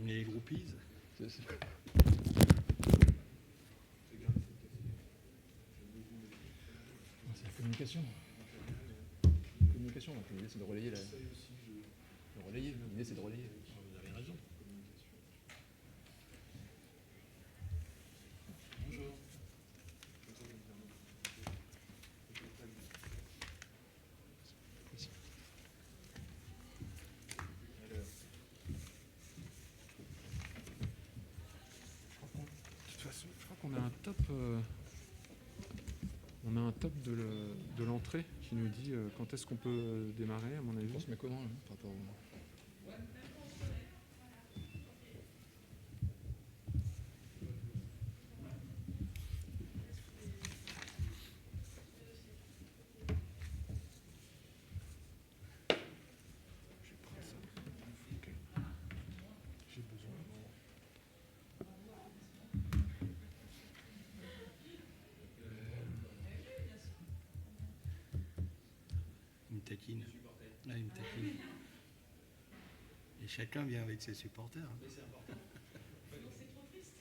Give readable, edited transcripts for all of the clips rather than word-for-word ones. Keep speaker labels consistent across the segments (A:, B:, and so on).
A: Les groupies.
B: C'est la communication. Communication, donc l'idée c'est de relayer l'idée c'est de relayer.
A: Vous avez raison. Bonjour. De toute façon, je crois qu'on a un top. On a un top de l'entrée qui nous dit quand est-ce qu'on peut démarrer, à mon avis.
B: On se met comment là, par rapport au...
A: Je vais prendre ça. Ok. J'ai besoin. Il me taquine. Là, il me taquine. Et chacun vient avec ses supporters. Hein. Mais c'est important. C'est trop triste.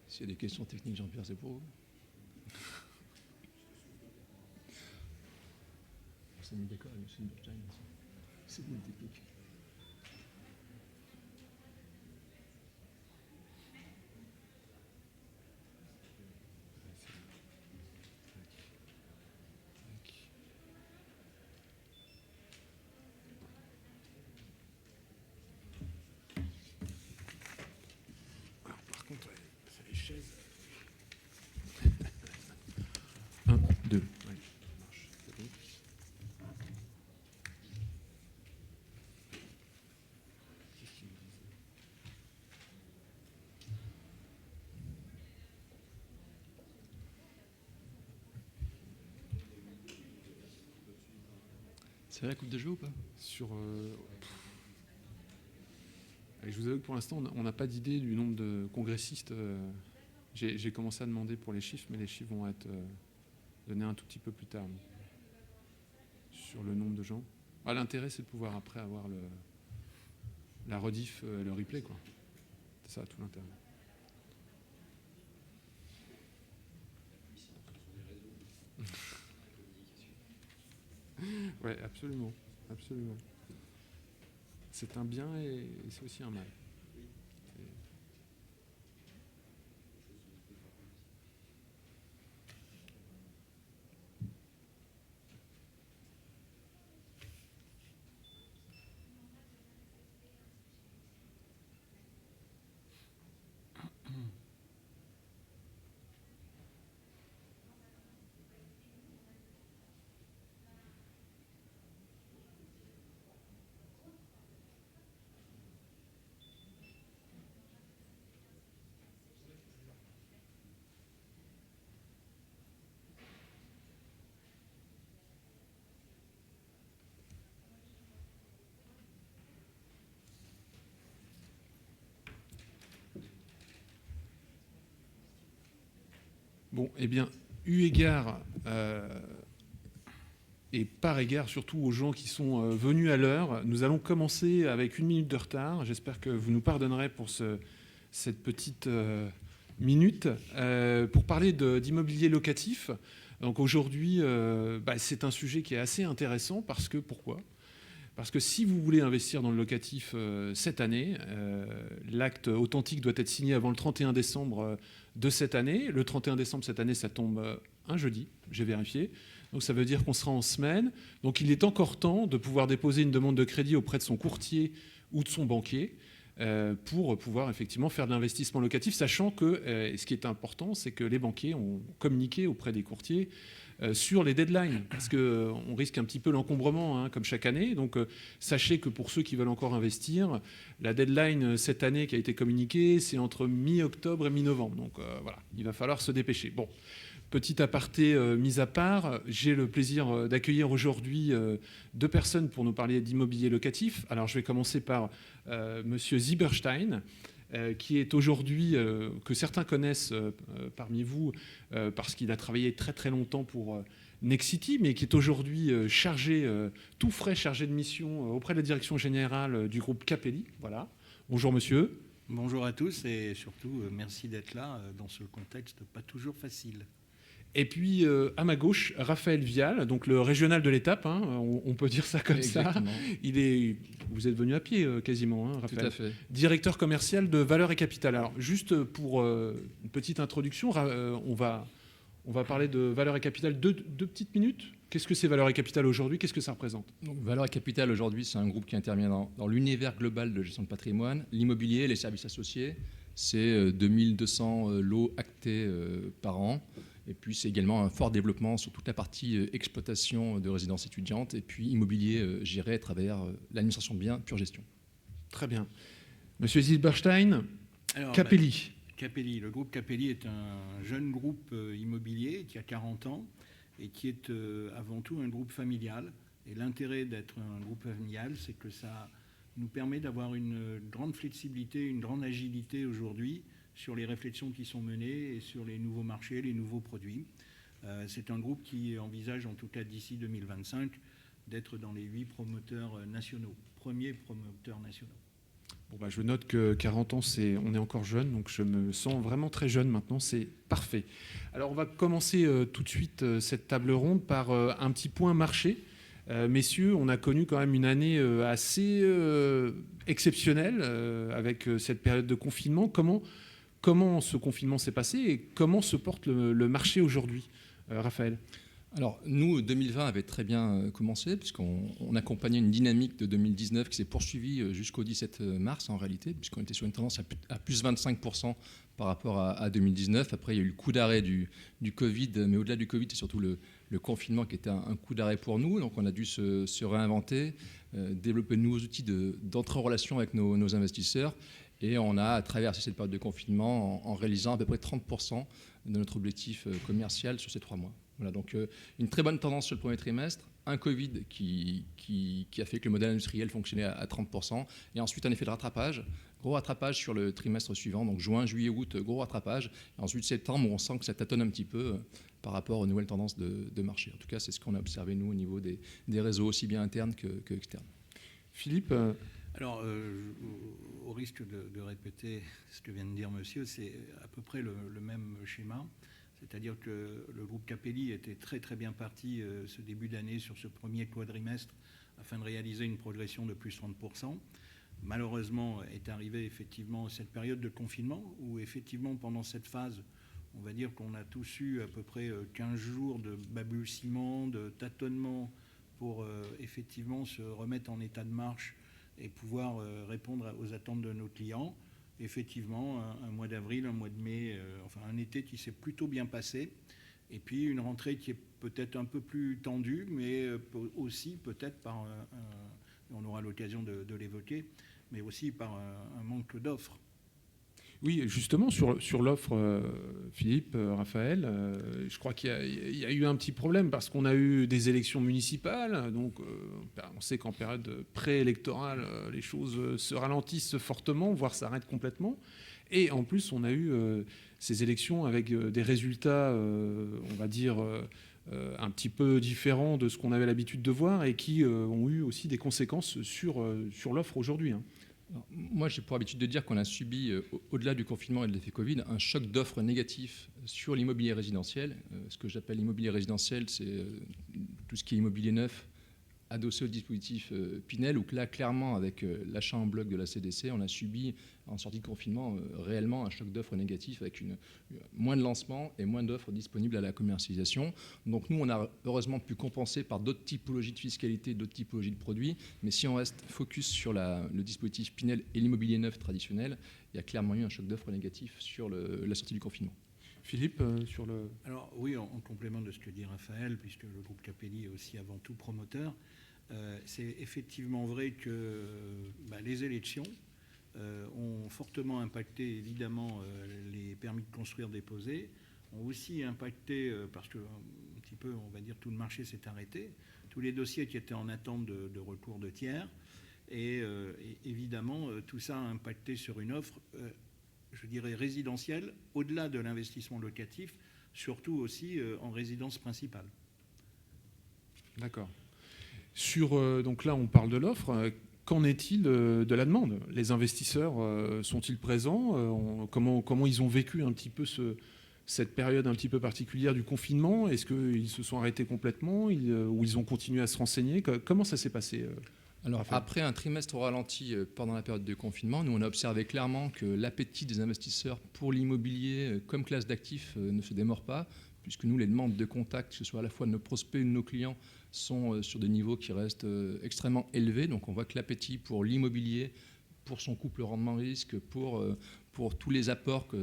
B: S'il y a des questions techniques, Jean-Pierre, c'est pour vous. C'est mis d'accord avec M. Burstein. C'est une technique.
A: Alors, par contre, c'est les chaises.
B: 1, 2.
A: Oui, ça marche. C'est bon. Qu'est-ce qu'ils me disent?
B: C'est vrai la coupe de jeu ou pas?
A: Sur. Et je vous avoue que pour l'instant, on n'a pas d'idée du nombre de congressistes. J'ai commencé à demander pour les chiffres, mais les chiffres vont être donnés un tout petit peu plus tard. Sur le nombre de gens. Ah, l'intérêt, c'est de pouvoir après avoir la rediff, le replay, quoi. C'est ça, tout l'intérêt. Oui, absolument. Absolument. C'est un bien et c'est aussi un mal. Bon, eh bien, eu égard et par égard surtout aux gens qui sont venus à l'heure, nous allons commencer avec 1 minute de retard. J'espère que vous nous pardonnerez pour cette petite minute pour parler d'immobilier locatif. Donc aujourd'hui, c'est un sujet qui est assez intéressant parce que, pourquoi ? Parce que si vous voulez investir dans le locatif cette année, l'acte authentique doit être signé avant le 31 décembre de cette année. Le 31 décembre cette année, ça tombe un jeudi, j'ai vérifié. Donc ça veut dire qu'on sera en semaine. Donc il est encore temps de pouvoir déposer une demande de crédit auprès de son courtier ou de son banquier pour pouvoir effectivement faire de l'investissement locatif, sachant que ce qui est important, c'est que les banquiers ont communiqué auprès des courtiers sur les deadlines, parce qu'on risque un petit peu l'encombrement, hein, comme chaque année. Donc sachez que pour ceux qui veulent encore investir, la deadline cette année qui a été communiquée, c'est entre mi-octobre et mi-novembre. Donc voilà, il va falloir se dépêcher. Bon, petit aparté mis à part, j'ai le plaisir d'accueillir aujourd'hui deux personnes pour nous parler d'immobilier locatif. Alors je vais commencer par Monsieur Zieberstein, qui est aujourd'hui, que certains connaissent parmi vous, parce qu'il a travaillé très très longtemps pour Nexity, mais qui est aujourd'hui chargé, tout frais chargé de mission auprès de la direction générale du groupe Capelli. Voilà. Bonjour monsieur.
C: Bonjour à tous et surtout merci d'être là dans ce contexte pas toujours facile.
A: Et puis, à ma gauche, Raphaël Vial, donc le régional de l'étape, hein, on peut dire ça comme
B: Exactement.
A: ça. Vous êtes venu à pied quasiment, hein, Raphaël.
B: Tout à fait.
A: Directeur commercial de Valeurs et Capital. Alors, juste pour une petite introduction, on va parler de Valeurs et Capital deux petites minutes. Qu'est-ce que c'est Valeurs et Capital aujourd'hui? Qu'est-ce que ça représente?
B: Donc, Valeurs et Capital, aujourd'hui, c'est un groupe qui intervient dans l'univers global de gestion de patrimoine, l'immobilier, les services associés. C'est 2200 lots actés par an. Et puis, c'est également un fort développement sur toute la partie exploitation de résidences étudiantes et puis immobilier géré à travers l'administration de biens, pure gestion.
A: Très bien. Monsieur Zilberstein, Capelli.
C: Capelli, le groupe Capelli est un jeune groupe immobilier qui a 40 ans et qui est avant tout un groupe familial. Et l'intérêt d'être un groupe familial, c'est que ça nous permet d'avoir une grande flexibilité, une grande agilité aujourd'hui sur les réflexions qui sont menées et sur les nouveaux marchés, les nouveaux produits. C'est un groupe qui envisage, en tout cas d'ici 2025, d'être dans les 8 promoteurs nationaux, premiers promoteurs nationaux.
A: Bon bah je note que 40 ans, on est encore jeune, donc je me sens vraiment très jeune maintenant, c'est parfait. Alors on va commencer tout de suite cette table ronde par un petit point marché. Messieurs, on a connu quand même une année assez exceptionnelle avec cette période de confinement. Comment ce confinement s'est passé et comment se porte le marché aujourd'hui, Raphaël?
B: Alors, nous, 2020 avait très bien commencé, puisqu'on accompagnait une dynamique de 2019 qui s'est poursuivie jusqu'au 17 mars, en réalité, puisqu'on était sur une tendance à plus 25% par rapport à 2019. Après, il y a eu le coup d'arrêt du Covid, mais au-delà du Covid, c'est surtout le confinement qui était un coup d'arrêt pour nous. Donc, on a dû se réinventer, développer de nouveaux outils d'entrée en relation avec nos investisseurs. Et on a traversé cette période de confinement en réalisant à peu près 30% de notre objectif commercial sur ces 3 mois. Voilà, donc une très bonne tendance sur le premier trimestre, un Covid qui a fait que le modèle industriel fonctionnait à 30%, et ensuite un effet de rattrapage, gros rattrapage sur le trimestre suivant, donc juin, juillet, août, gros rattrapage, et ensuite septembre, où on sent que ça tâtonne un petit peu par rapport aux nouvelles tendances de marché. En tout cas, c'est ce qu'on a observé, nous, au niveau des réseaux, aussi bien internes que externes.
A: Philippe
C: Alors, au risque de répéter ce que vient de dire monsieur, c'est à peu près le même schéma. C'est-à-dire que le groupe Capelli était très très bien parti ce début d'année sur ce premier quadrimestre afin de réaliser une progression de plus 30%. Malheureusement est arrivée effectivement cette période de confinement où effectivement pendant cette phase, on va dire qu'on a tous eu à peu près 15 jours de balbutiement, de tâtonnement pour effectivement se remettre en état de marche et pouvoir répondre aux attentes de nos clients. Effectivement, un mois d'avril, un mois de mai, enfin un été qui s'est plutôt bien passé. Et puis une rentrée qui est peut-être un peu plus tendue, mais aussi peut-être par, on aura l'occasion de l'évoquer, mais aussi par un manque d'offres.
A: Oui, justement, sur l'offre, Philippe, Raphaël, je crois qu'il y a eu un petit problème parce qu'on a eu des élections municipales. Donc, on sait qu'en période préélectorale, les choses se ralentissent fortement, voire s'arrêtent complètement. Et en plus, on a eu ces élections avec des résultats, on va dire, un petit peu différents de ce qu'on avait l'habitude de voir et qui ont eu aussi des conséquences sur l'offre aujourd'hui, hein.
B: Alors, moi, j'ai pour habitude de dire qu'on a subi, au-delà du confinement et de l'effet Covid, un choc d'offres négatif sur l'immobilier résidentiel. Ce que j'appelle l'immobilier résidentiel, c'est tout ce qui est immobilier neuf, adossé au dispositif Pinel, où là, clairement, avec l'achat en bloc de la CDC, on a subi, en sortie de confinement, réellement un choc d'offres négatif avec moins de lancements et moins d'offres disponibles à la commercialisation. Donc nous, on a heureusement pu compenser par d'autres typologies de fiscalité, d'autres typologies de produits. Mais si on reste focus sur le dispositif Pinel et l'immobilier neuf traditionnel, il y a clairement eu un choc d'offres négatif sur la sortie du confinement.
A: Philippe, sur le...
C: Alors oui, en complément de ce que dit Raphaël, puisque le groupe Capelli est aussi avant tout promoteur, c'est effectivement vrai que les élections ont fortement impacté évidemment les permis de construire déposés, ont aussi impacté, parce que un petit peu, on va dire, tout le marché s'est arrêté, tous les dossiers qui étaient en attente de recours de tiers, et évidemment, tout ça a impacté sur une offre, je dirais, résidentielle, au-delà de l'investissement locatif, surtout aussi en résidence principale.
A: D'accord. Donc là, on parle de l'offre. Qu'en est-il de la demande? Les investisseurs sont-ils présents? Comment ils ont vécu un petit peu cette période un petit peu particulière du confinement? Est-ce qu'ils se sont arrêtés complètement ou ils ont continué à se renseigner? Comment ça s'est passé?
B: Alors, après un trimestre au ralenti pendant la période de confinement, nous, on a observé clairement que l'appétit des investisseurs pour l'immobilier comme classe d'actifs ne se démord pas, puisque nous, les demandes de contact, que ce soit à la fois de nos prospects ou de nos clients, sont sur des niveaux qui restent extrêmement élevés. Donc, on voit que l'appétit pour l'immobilier, pour son couple rendement-risque, pour tous les apports que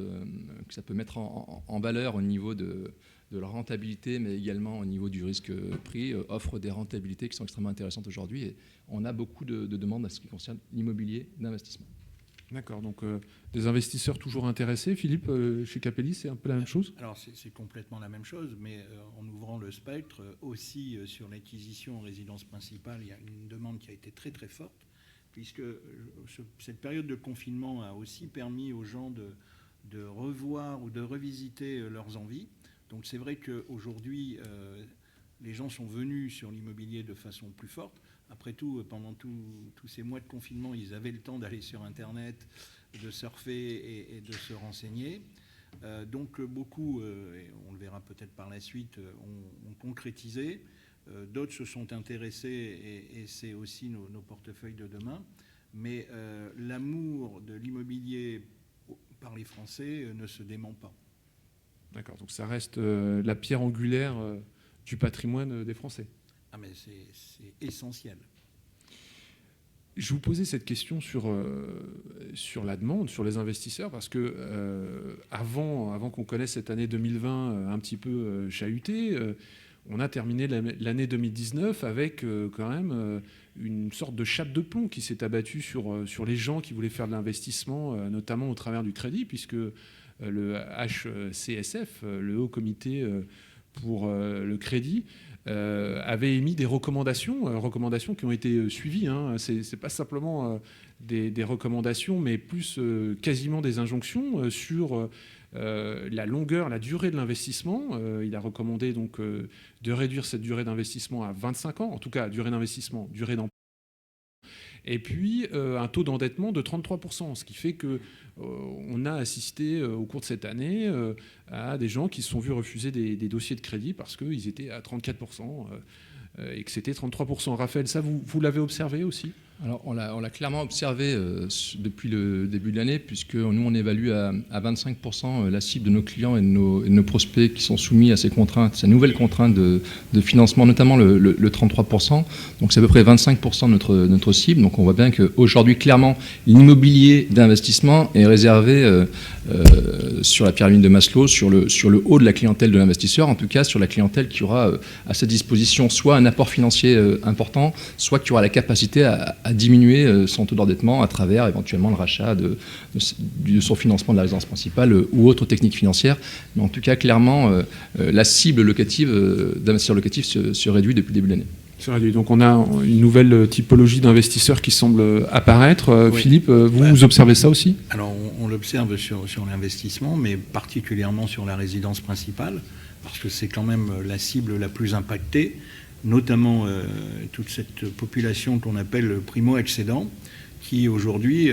B: ça peut mettre en valeur au niveau de la rentabilité, mais également au niveau du risque-prix, offre des rentabilités qui sont extrêmement intéressantes aujourd'hui. Et on a beaucoup de demandes à ce qui concerne l'immobilier d'investissement.
A: D'accord, donc des investisseurs toujours intéressés. Philippe, chez Capelli, c'est un peu la même chose?
C: Alors c'est complètement la même chose, mais en ouvrant le spectre, aussi sur l'acquisition en résidence principale, il y a une demande qui a été très très forte, puisque cette période de confinement a aussi permis aux gens de revoir ou de revisiter leurs envies. Donc c'est vrai qu'aujourd'hui, les gens sont venus sur l'immobilier de façon plus forte. Après tout, pendant tous ces mois de confinement, ils avaient le temps d'aller sur Internet, de surfer et de se renseigner. Donc beaucoup, et on le verra peut-être par la suite, ont concrétisé. D'autres se sont intéressés et c'est aussi nos portefeuilles de demain. Mais l'amour de l'immobilier par les Français ne se dément pas.
A: D'accord, donc ça reste la pierre angulaire du patrimoine des Français.
C: Ah mais c'est essentiel.
A: Je vous posais cette question sur la demande, sur les investisseurs, parce que avant qu'on connaisse cette année 2020 un petit peu chahutée, on a terminé l'année 2019 avec quand même une sorte de chape de plomb qui s'est abattue sur les gens qui voulaient faire de l'investissement, notamment au travers du crédit, puisque le HCSF, le Haut Comité pour le crédit, avait émis des recommandations qui ont été suivies. Hein. C'est pas simplement des recommandations, mais plus quasiment des injonctions sur la longueur, la durée de l'investissement. Il a recommandé donc de réduire cette durée d'investissement à 25 ans, en tout cas durée d'investissement, durée d'emprunt. Et puis un taux d'endettement de 33%, ce qui fait qu'on a assisté au cours de cette année à des gens qui se sont vus refuser des dossiers de crédit parce qu'ils étaient à 34% et que c'était 33%. Raphaël, ça, vous l'avez observé aussi ?
B: Alors, on l'a clairement observé depuis le début de l'année, puisque nous, on évalue à 25% la cible de nos clients et de nos prospects qui sont soumis à ces contraintes, ces nouvelles contraintes de financement, notamment le 33%. Donc, c'est à peu près 25% de notre cible. Donc, on voit bien qu'aujourd'hui, clairement, l'immobilier d'investissement est réservé sur la pyramide de Maslow, sur le haut de la clientèle de l'investisseur, en tout cas sur la clientèle qui aura à sa disposition soit un apport financier important, soit qui aura la capacité à diminuer son taux d'endettement à travers éventuellement le rachat de son financement de la résidence principale ou autres techniques financières. Mais en tout cas, clairement, la cible locative d'investisseurs locatifs se réduit depuis le début de l'année.
A: C'est réduit. Donc on a une nouvelle typologie d'investisseurs qui semble apparaître. Oui. Philippe, vous observez ça aussi ?
C: Alors on l'observe sur l'investissement, mais particulièrement sur la résidence principale, parce que c'est quand même la cible la plus impactée, notamment toute cette population qu'on appelle primo-accédant, qui aujourd'hui,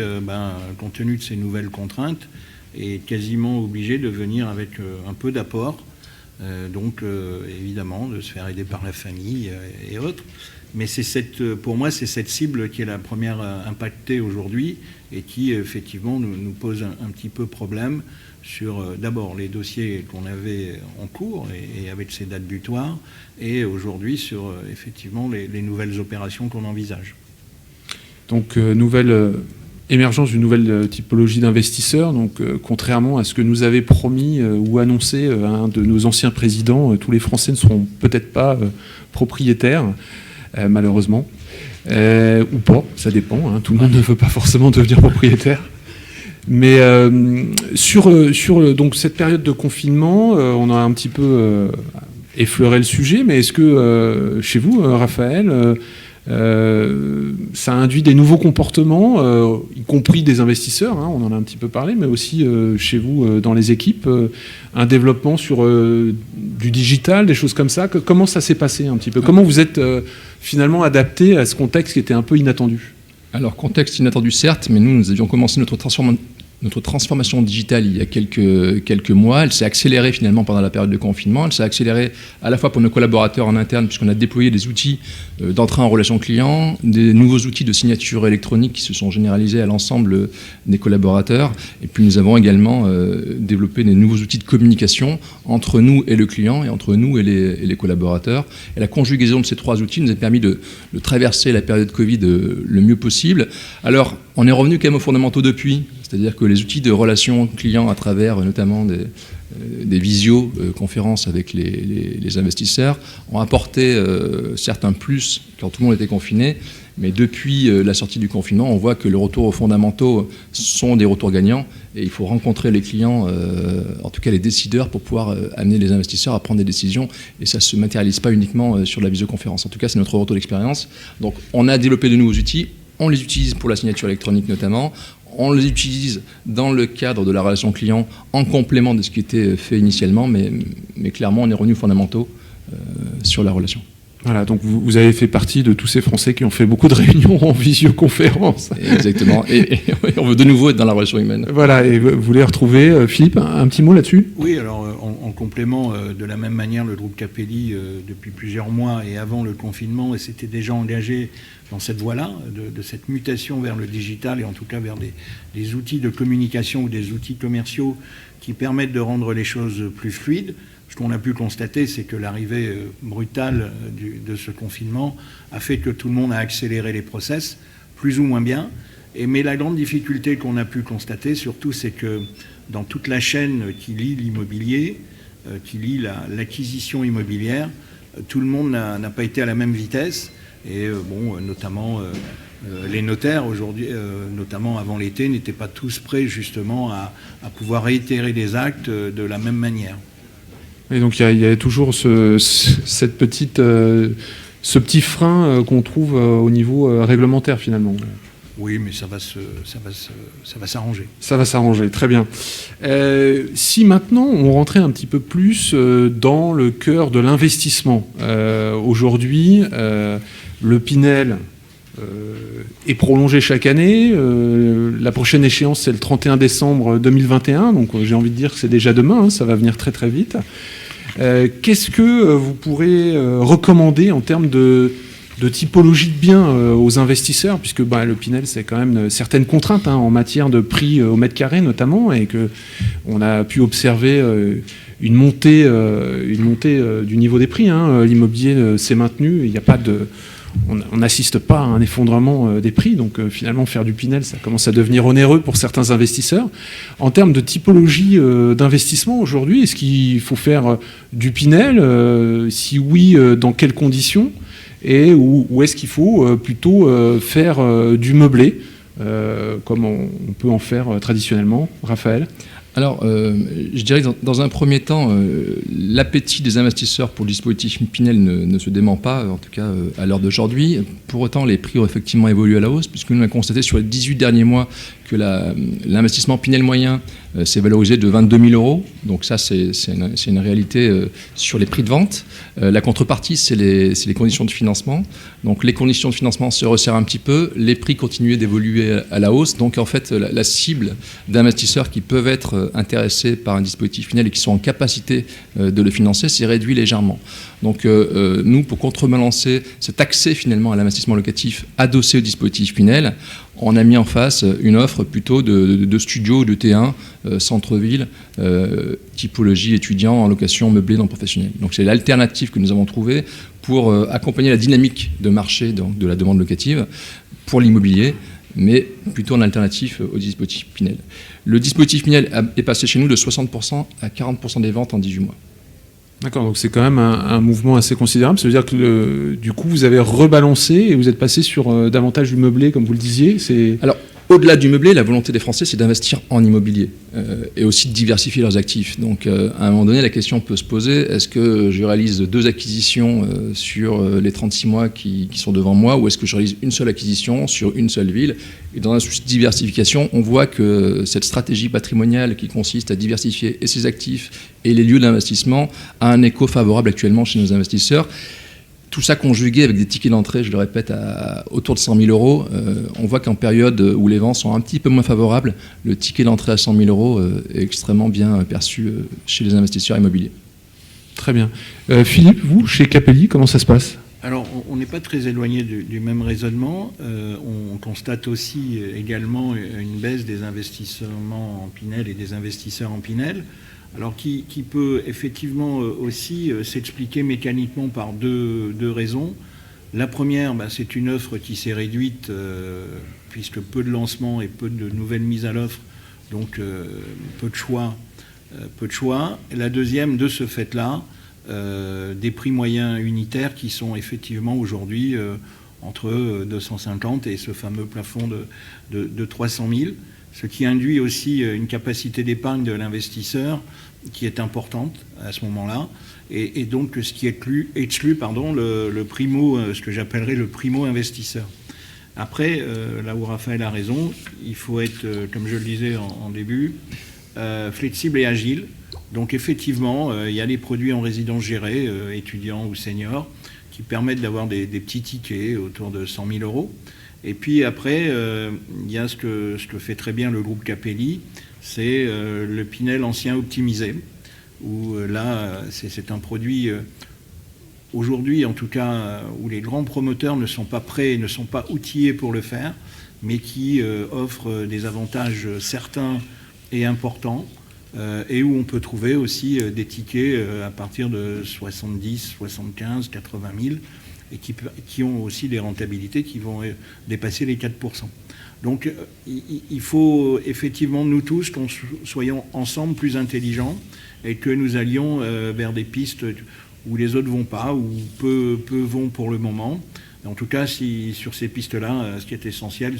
C: compte tenu de ces nouvelles contraintes, est quasiment obligée de venir avec un peu d'apport, donc évidemment de se faire aider par la famille et autres. Mais pour moi, c'est cette cible qui est la première impactée aujourd'hui et qui effectivement nous pose un petit peu problème sur d'abord les dossiers qu'on avait en cours et avec ces dates butoirs, et aujourd'hui sur effectivement les nouvelles opérations qu'on envisage.
A: Donc nouvelle émergence d'une nouvelle typologie d'investisseurs. Donc, contrairement à ce que nous avait promis ou annoncé un de nos anciens présidents, tous les Français ne seront peut-être pas propriétaires, malheureusement. Ou pas, ça dépend. Tout le monde ne veut pas forcément devenir propriétaire. Mais sur donc cette période de confinement, on a un petit peu effleuré le sujet, mais est-ce que chez vous, Raphaël, ça induit des nouveaux comportements, y compris des investisseurs, on en a un petit peu parlé, mais aussi chez vous, dans les équipes, un développement sur du digital, des choses comme ça. Comment ça s'est passé un petit peu? Comment vous êtes finalement adapté à ce contexte qui était un peu inattendu?
B: Alors, contexte inattendu certes, mais nous avions commencé notre transformation digitale il y a quelques mois. Elle s'est accélérée finalement pendant la période de confinement. Elle s'est accélérée à la fois pour nos collaborateurs en interne, puisqu'on a déployé des outils d'entrée en relation client, des nouveaux outils de signature électronique qui se sont généralisés à l'ensemble des collaborateurs. Et puis nous avons également développé des nouveaux outils de communication entre nous et le client et entre nous et les collaborateurs. Et la conjugaison de ces trois outils nous a permis de traverser la période Covid le mieux possible. Alors, on est revenu quand même aux fondamentaux depuis. C'est-à-dire que les outils de relation client à travers notamment des visioconférences avec les investisseurs ont apporté certains plus quand tout le monde était confiné. Mais depuis la sortie du confinement, on voit que le retour aux fondamentaux sont des retours gagnants et il faut rencontrer les clients, en tout cas les décideurs, pour pouvoir amener les investisseurs à prendre des décisions. Et ça ne se matérialise pas uniquement sur la visioconférence. En tout cas, c'est notre retour d'expérience. Donc on a développé de nouveaux outils. On les utilise pour la signature électronique notamment. On les utilise dans le cadre de la relation client en complément de ce qui était fait initialement, mais clairement, on est revenu aux fondamentaux sur la relation.
A: Voilà, donc vous avez fait partie de tous ces Français qui ont fait beaucoup de réunions en visioconférence.
B: Exactement, et on veut de nouveau être dans la relation humaine.
A: Voilà, et vous les retrouvez. Philippe, un petit mot là-dessus?
C: Oui, alors en complément, de la même manière, le groupe Capelli, depuis plusieurs mois et avant le confinement, s'était déjà engagé dans cette voie-là, de cette mutation vers le digital et en tout cas vers des outils de communication ou des outils commerciaux qui permettent de rendre les choses plus fluides. Ce qu'on a pu constater, c'est que l'arrivée brutale de ce confinement a fait que tout le monde a accéléré les process, plus ou moins bien. Mais la grande difficulté qu'on a pu constater, surtout, c'est que dans toute la chaîne qui lie l'immobilier, qui lie l'acquisition immobilière, tout le monde n'a pas été à la même vitesse. Et notamment les notaires aujourd'hui, notamment avant l'été, n'étaient pas tous prêts justement à pouvoir réitérer des actes de la même manière.
A: Et donc il y a toujours ce petit frein qu'on trouve au niveau réglementaire finalement.
C: Oui, mais ça va s'arranger.
A: Ça va s'arranger, très bien. Si maintenant on rentrait un petit peu plus dans le cœur de l'investissement, aujourd'hui, le Pinel est prolongé chaque année. La prochaine échéance, c'est le 31 décembre 2021. Donc j'ai envie de dire que c'est déjà demain, ça va venir très très vite. Qu'est-ce que vous pourrez recommander en termes de typologie de biens aux investisseurs, puisque le Pinel, c'est quand même certaines contraintes en matière de prix au mètre carré notamment, et qu'on a pu observer une montée du niveau des prix. L'immobilier s'est maintenu, il n'y a pas on n'assiste pas à un effondrement des prix, donc finalement faire du Pinel, ça commence à devenir onéreux pour certains investisseurs. En termes de typologie d'investissement aujourd'hui, est-ce qu'il faut faire du Pinel? Si oui, dans quelles conditions? Et où est-ce qu'il faut plutôt faire du meublé, comme on peut en faire traditionnellement? Raphaël?
B: Alors, je dirais que dans un premier temps, l'appétit des investisseurs pour le dispositif Pinel ne se dément pas, en tout cas à l'heure d'aujourd'hui. Pour autant, les prix ont effectivement évolué à la hausse, puisque nous avons constaté sur les 18 derniers mois que l'investissement Pinel moyen s'est valorisé de 22 000 euros. Donc ça, c'est une réalité sur les prix de vente. La contrepartie, c'est les conditions de financement. Donc les conditions de financement se resserrent un petit peu, les prix continuaient d'évoluer à la hausse. Donc en fait, la cible d'investisseurs qui peuvent être intéressés par un dispositif Pinel et qui sont en capacité de le financer s'est réduit légèrement. Donc nous, pour contrebalancer cet accès finalement à l'investissement locatif adossé au dispositif Pinel, on a mis en face une offre plutôt de studio, de T1, centre-ville, typologie étudiant en location meublée non professionnelle. Donc c'est l'alternative que nous avons trouvée pour accompagner la dynamique de marché de la demande locative pour l'immobilier, mais plutôt en alternatif au dispositif Pinel. Le dispositif Pinel est passé chez nous de 60% à 40% des ventes en 18 mois.
A: D'accord, donc c'est quand même un mouvement assez considérable. Ça veut dire que du coup, vous avez rebalancé et vous êtes passé sur davantage du meublé, comme vous le disiez.
B: Alors, au-delà du meublé, la volonté des Français, c'est d'investir en immobilier et aussi de diversifier leurs actifs. Donc, à un moment donné, la question peut se poser, est-ce que je réalise 2 acquisitions sur les 36 mois qui sont devant moi, ou est-ce que je réalise une seule acquisition sur une seule ville? Et dans un souci de diversification, on voit que cette stratégie patrimoniale qui consiste à diversifier et ses actifs et les lieux d'investissement a un écho favorable actuellement chez nos investisseurs. Tout ça conjugué avec des tickets d'entrée, je le répète, autour de 100 000 euros, on voit qu'en période où les ventes sont un petit peu moins favorables, le ticket d'entrée à 100 000 euros est extrêmement bien perçu chez les investisseurs immobiliers.
A: Très bien. Philippe, vous, chez Capelli, comment ça se passe ?
C: Alors, on n'est pas très éloigné du même raisonnement. On constate aussi également une baisse des investissements en Pinel et des investisseurs en Pinel. Alors qui peut effectivement aussi s'expliquer mécaniquement par deux raisons. La première, c'est une offre qui s'est réduite puisque peu de lancements et peu de nouvelles mises à l'offre, donc peu de choix. Et la deuxième, de ce fait-là, des prix moyens unitaires qui sont effectivement aujourd'hui entre 250 et ce fameux plafond de 300 000. Ce qui induit aussi une capacité d'épargne de l'investisseur qui est importante à ce moment-là, et donc ce qui exclut le primo, ce que j'appellerais le primo-investisseur. Après, là où Raphaël a raison, il faut être, comme je le disais en début, flexible et agile. Donc effectivement, il y a des produits en résidence gérée, étudiants ou seniors, qui permettent d'avoir des petits tickets autour de 100 000 euros. Et puis après, il y a ce que fait très bien le groupe Capelli, c'est le Pinel ancien optimisé, où là, c'est un produit, aujourd'hui en tout cas, où les grands promoteurs ne sont pas prêts, ne sont pas outillés pour le faire, mais qui offre des avantages certains et importants, et où on peut trouver aussi des tickets à partir de 70, 75, 80 000, et qui ont aussi des rentabilités qui vont dépasser les 4%. Donc il faut effectivement, nous tous, qu'on soyons ensemble plus intelligents et que nous allions vers des pistes où les autres ne vont pas, où peu vont pour le moment. En tout cas, sur ces pistes-là, ce qui est essentiel,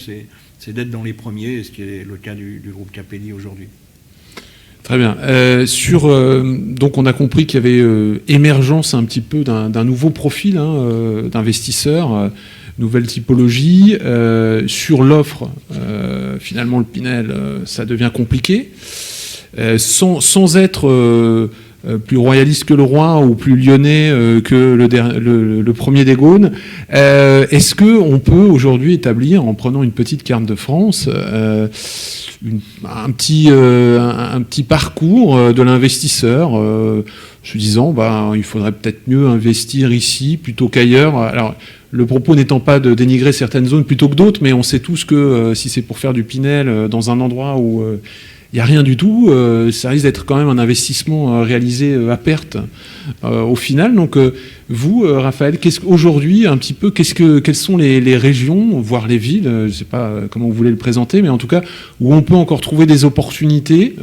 C: c'est d'être dans les premiers, ce qui est le cas du groupe Capelli aujourd'hui.
A: Très bien. Donc on a compris qu'il y avait émergence un petit peu d'un nouveau profil d'investisseurs, nouvelle typologie. Sur l'offre, finalement, le Pinel, ça devient compliqué. Sans être plus royaliste que le roi ou plus lyonnais que le premier des Gaunes, est-ce qu'on peut aujourd'hui établir, en prenant une petite carte de France, un petit parcours de l'investisseur, se disant il faudrait peut-être mieux investir ici plutôt qu'ailleurs. Alors, le propos n'étant pas de dénigrer certaines zones plutôt que d'autres, mais on sait tous que si c'est pour faire du Pinel dans un endroit où il n'y a rien du tout, ça risque d'être quand même un investissement réalisé à perte au final. Donc vous, Raphaël, aujourd'hui un petit peu, quelles sont les régions, voire les villes, je ne sais pas comment vous voulez le présenter, mais en tout cas où on peut encore trouver des opportunités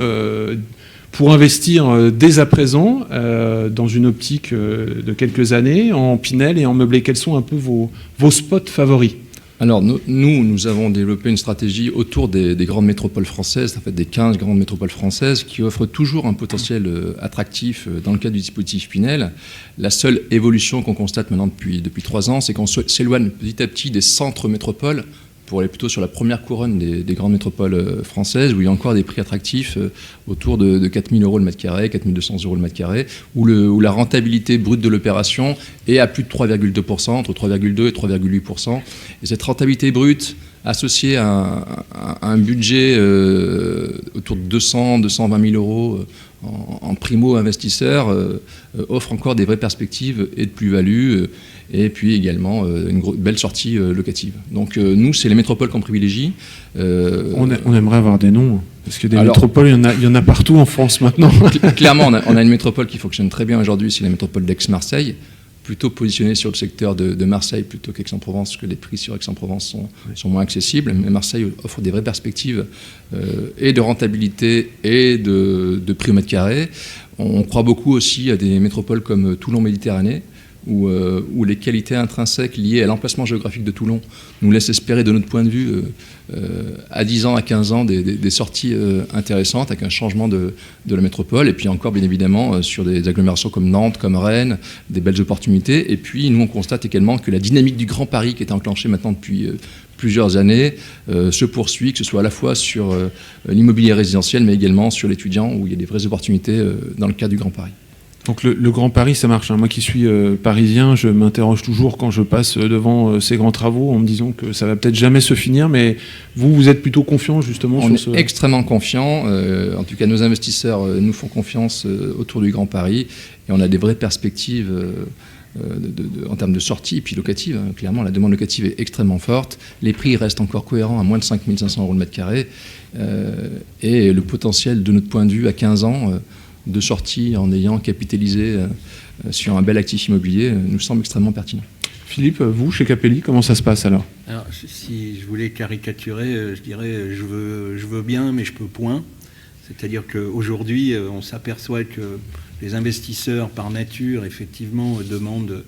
A: pour investir dès à présent dans une optique de quelques années en Pinel et en meublé. Quels sont un peu vos spots favoris ?
B: Alors nous avons développé une stratégie autour des grandes métropoles françaises, en fait des 15 grandes métropoles françaises qui offrent toujours un potentiel attractif dans le cadre du dispositif Pinel. La seule évolution qu'on constate maintenant depuis 3 ans, c'est qu'on s'éloigne petit à petit des centres métropoles pour aller plutôt sur la première couronne des grandes métropoles françaises, où il y a encore des prix attractifs autour de 4 000 euros le mètre carré, 4 200 euros le mètre carré, où la rentabilité brute de l'opération est à plus de 3,2%, entre 3,2 et 3,8%. Et cette rentabilité brute, associée à un budget autour de 220 000 euros en primo-investisseur, offre encore des vraies perspectives et de plus-value, et puis également une belle sortie locative. Donc nous, c'est les métropoles qu'on privilégie.
A: On aimerait avoir des noms, parce que des métropoles, il y en a partout en France maintenant.
B: Clairement, on a une métropole qui fonctionne très bien aujourd'hui, c'est la métropole d'Aix-Marseille. plutôt positionné sur le secteur de Marseille plutôt qu'Aix-en-Provence, parce que les prix sur Aix-en-Provence sont moins accessibles. Mais Marseille offre des vraies perspectives et de rentabilité et de prix au mètre carré. On croit beaucoup aussi à des métropoles comme Toulon-Méditerranée, où les qualités intrinsèques liées à l'emplacement géographique de Toulon nous laissent espérer, de notre point de vue, à 10 ans, à 15 ans, des sorties intéressantes avec un changement de la métropole. Et puis encore, bien évidemment, sur des agglomérations comme Nantes, comme Rennes, des belles opportunités. Et puis, nous, on constate également que la dynamique du Grand Paris, qui est enclenchée maintenant depuis plusieurs années, se poursuit, que ce soit à la fois sur l'immobilier résidentiel, mais également sur l'étudiant, où il y a des vraies opportunités dans le cadre du Grand Paris.
A: Donc le Grand Paris, ça marche. Moi qui suis parisien, je m'interroge toujours quand je passe devant ces grands travaux en me disant que ça va peut-être jamais se finir, mais vous êtes plutôt confiant justement sur ce...
B: On est extrêmement confiant. En tout cas, nos investisseurs nous font confiance autour du Grand Paris et on a des vraies perspectives en termes de sortie et puis locative. Clairement, la demande locative est extrêmement forte. Les prix restent encore cohérents à moins de 5 500 € le mètre carré. Et le potentiel, de notre point de vue, à 15 ans... de sortie en ayant capitalisé sur un bel actif immobilier nous semble extrêmement pertinent.
A: Philippe, vous, chez Capelli, comment ça se passe alors?
C: Alors, si je voulais caricaturer, je dirais je veux bien, mais je peux point. C'est-à-dire qu'aujourd'hui, on s'aperçoit que les investisseurs, par nature, effectivement, demandent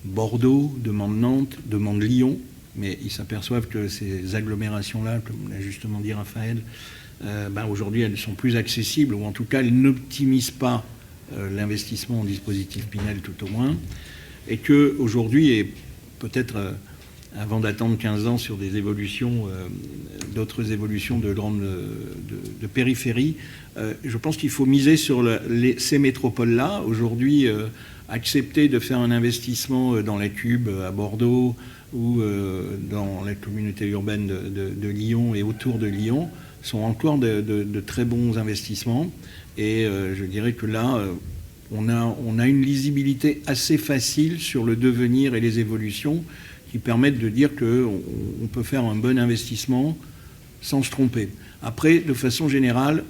C: Bordeaux, demandent Nantes, demandent Lyon, mais ils s'aperçoivent que ces agglomérations-là, comme l'a justement dit Raphaël, aujourd'hui, elles sont plus accessibles, ou en tout cas, elles n'optimisent pas l'investissement en dispositif Pinel, tout au moins. Et qu'aujourd'hui, et peut-être avant d'attendre 15 ans sur des évolutions, d'autres évolutions de périphérie, je pense qu'il faut miser sur ces métropoles-là. Aujourd'hui, accepter de faire un investissement dans la Cube à Bordeaux ou dans la communauté urbaine de Lyon et autour de Lyon, sont encore de très bons investissements. Et je dirais que là, on a une lisibilité assez facile sur le devenir et les évolutions qui permettent de dire qu'on peut faire un bon investissement sans se tromper. Après, de façon générale,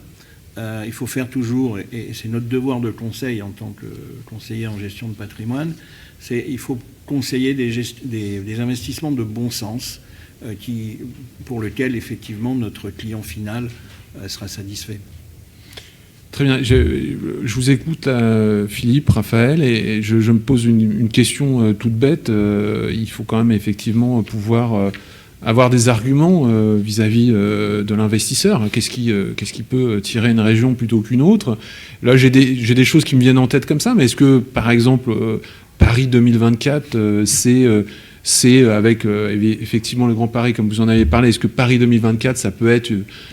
C: il faut faire toujours, et c'est notre devoir de conseil en tant que conseiller en gestion de patrimoine, il faut conseiller des investissements de bon sens, pour lequel, effectivement, notre client final sera satisfait.
A: Très bien. Je vous écoute, Philippe, Raphaël, et je me pose une question toute bête. Il faut quand même, effectivement, pouvoir avoir des arguments vis-à-vis de l'investisseur. Qu'est-ce qui peut tirer une région plutôt qu'une autre? Là, j'ai des choses qui me viennent en tête comme ça, mais est-ce que, par exemple, Paris 2024, c'est avec effectivement le Grand Paris, comme vous en avez parlé. Est-ce que Paris 2024, ça peut être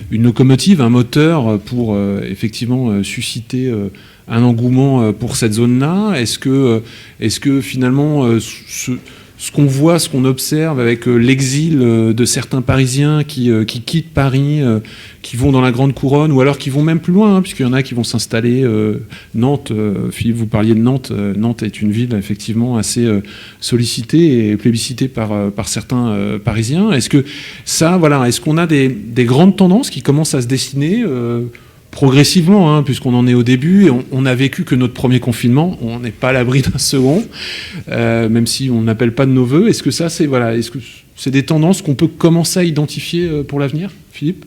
A: une locomotive, un moteur pour effectivement susciter un engouement pour cette zone-là? Est-ce que finalement, ce qu'on voit, ce qu'on observe avec l'exil de certains Parisiens qui quittent Paris, qui vont dans la Grande Couronne, ou alors qui vont même plus loin, puisqu'il y en a qui vont s'installer. Nantes, Philippe, vous parliez de Nantes. Nantes est une ville effectivement assez sollicitée et plébiscitée par certains Parisiens. Est-ce que ça, voilà, est-ce qu'on a des grandes tendances qui commencent à se dessiner progressivement, puisqu'on en est au début, et on a vécu que notre premier confinement, on n'est pas à l'abri d'un second, même si on n'appelle pas de nos voeux. Est-ce que ça, est-ce que c'est des tendances qu'on peut commencer à identifier pour l'avenir, Philippe?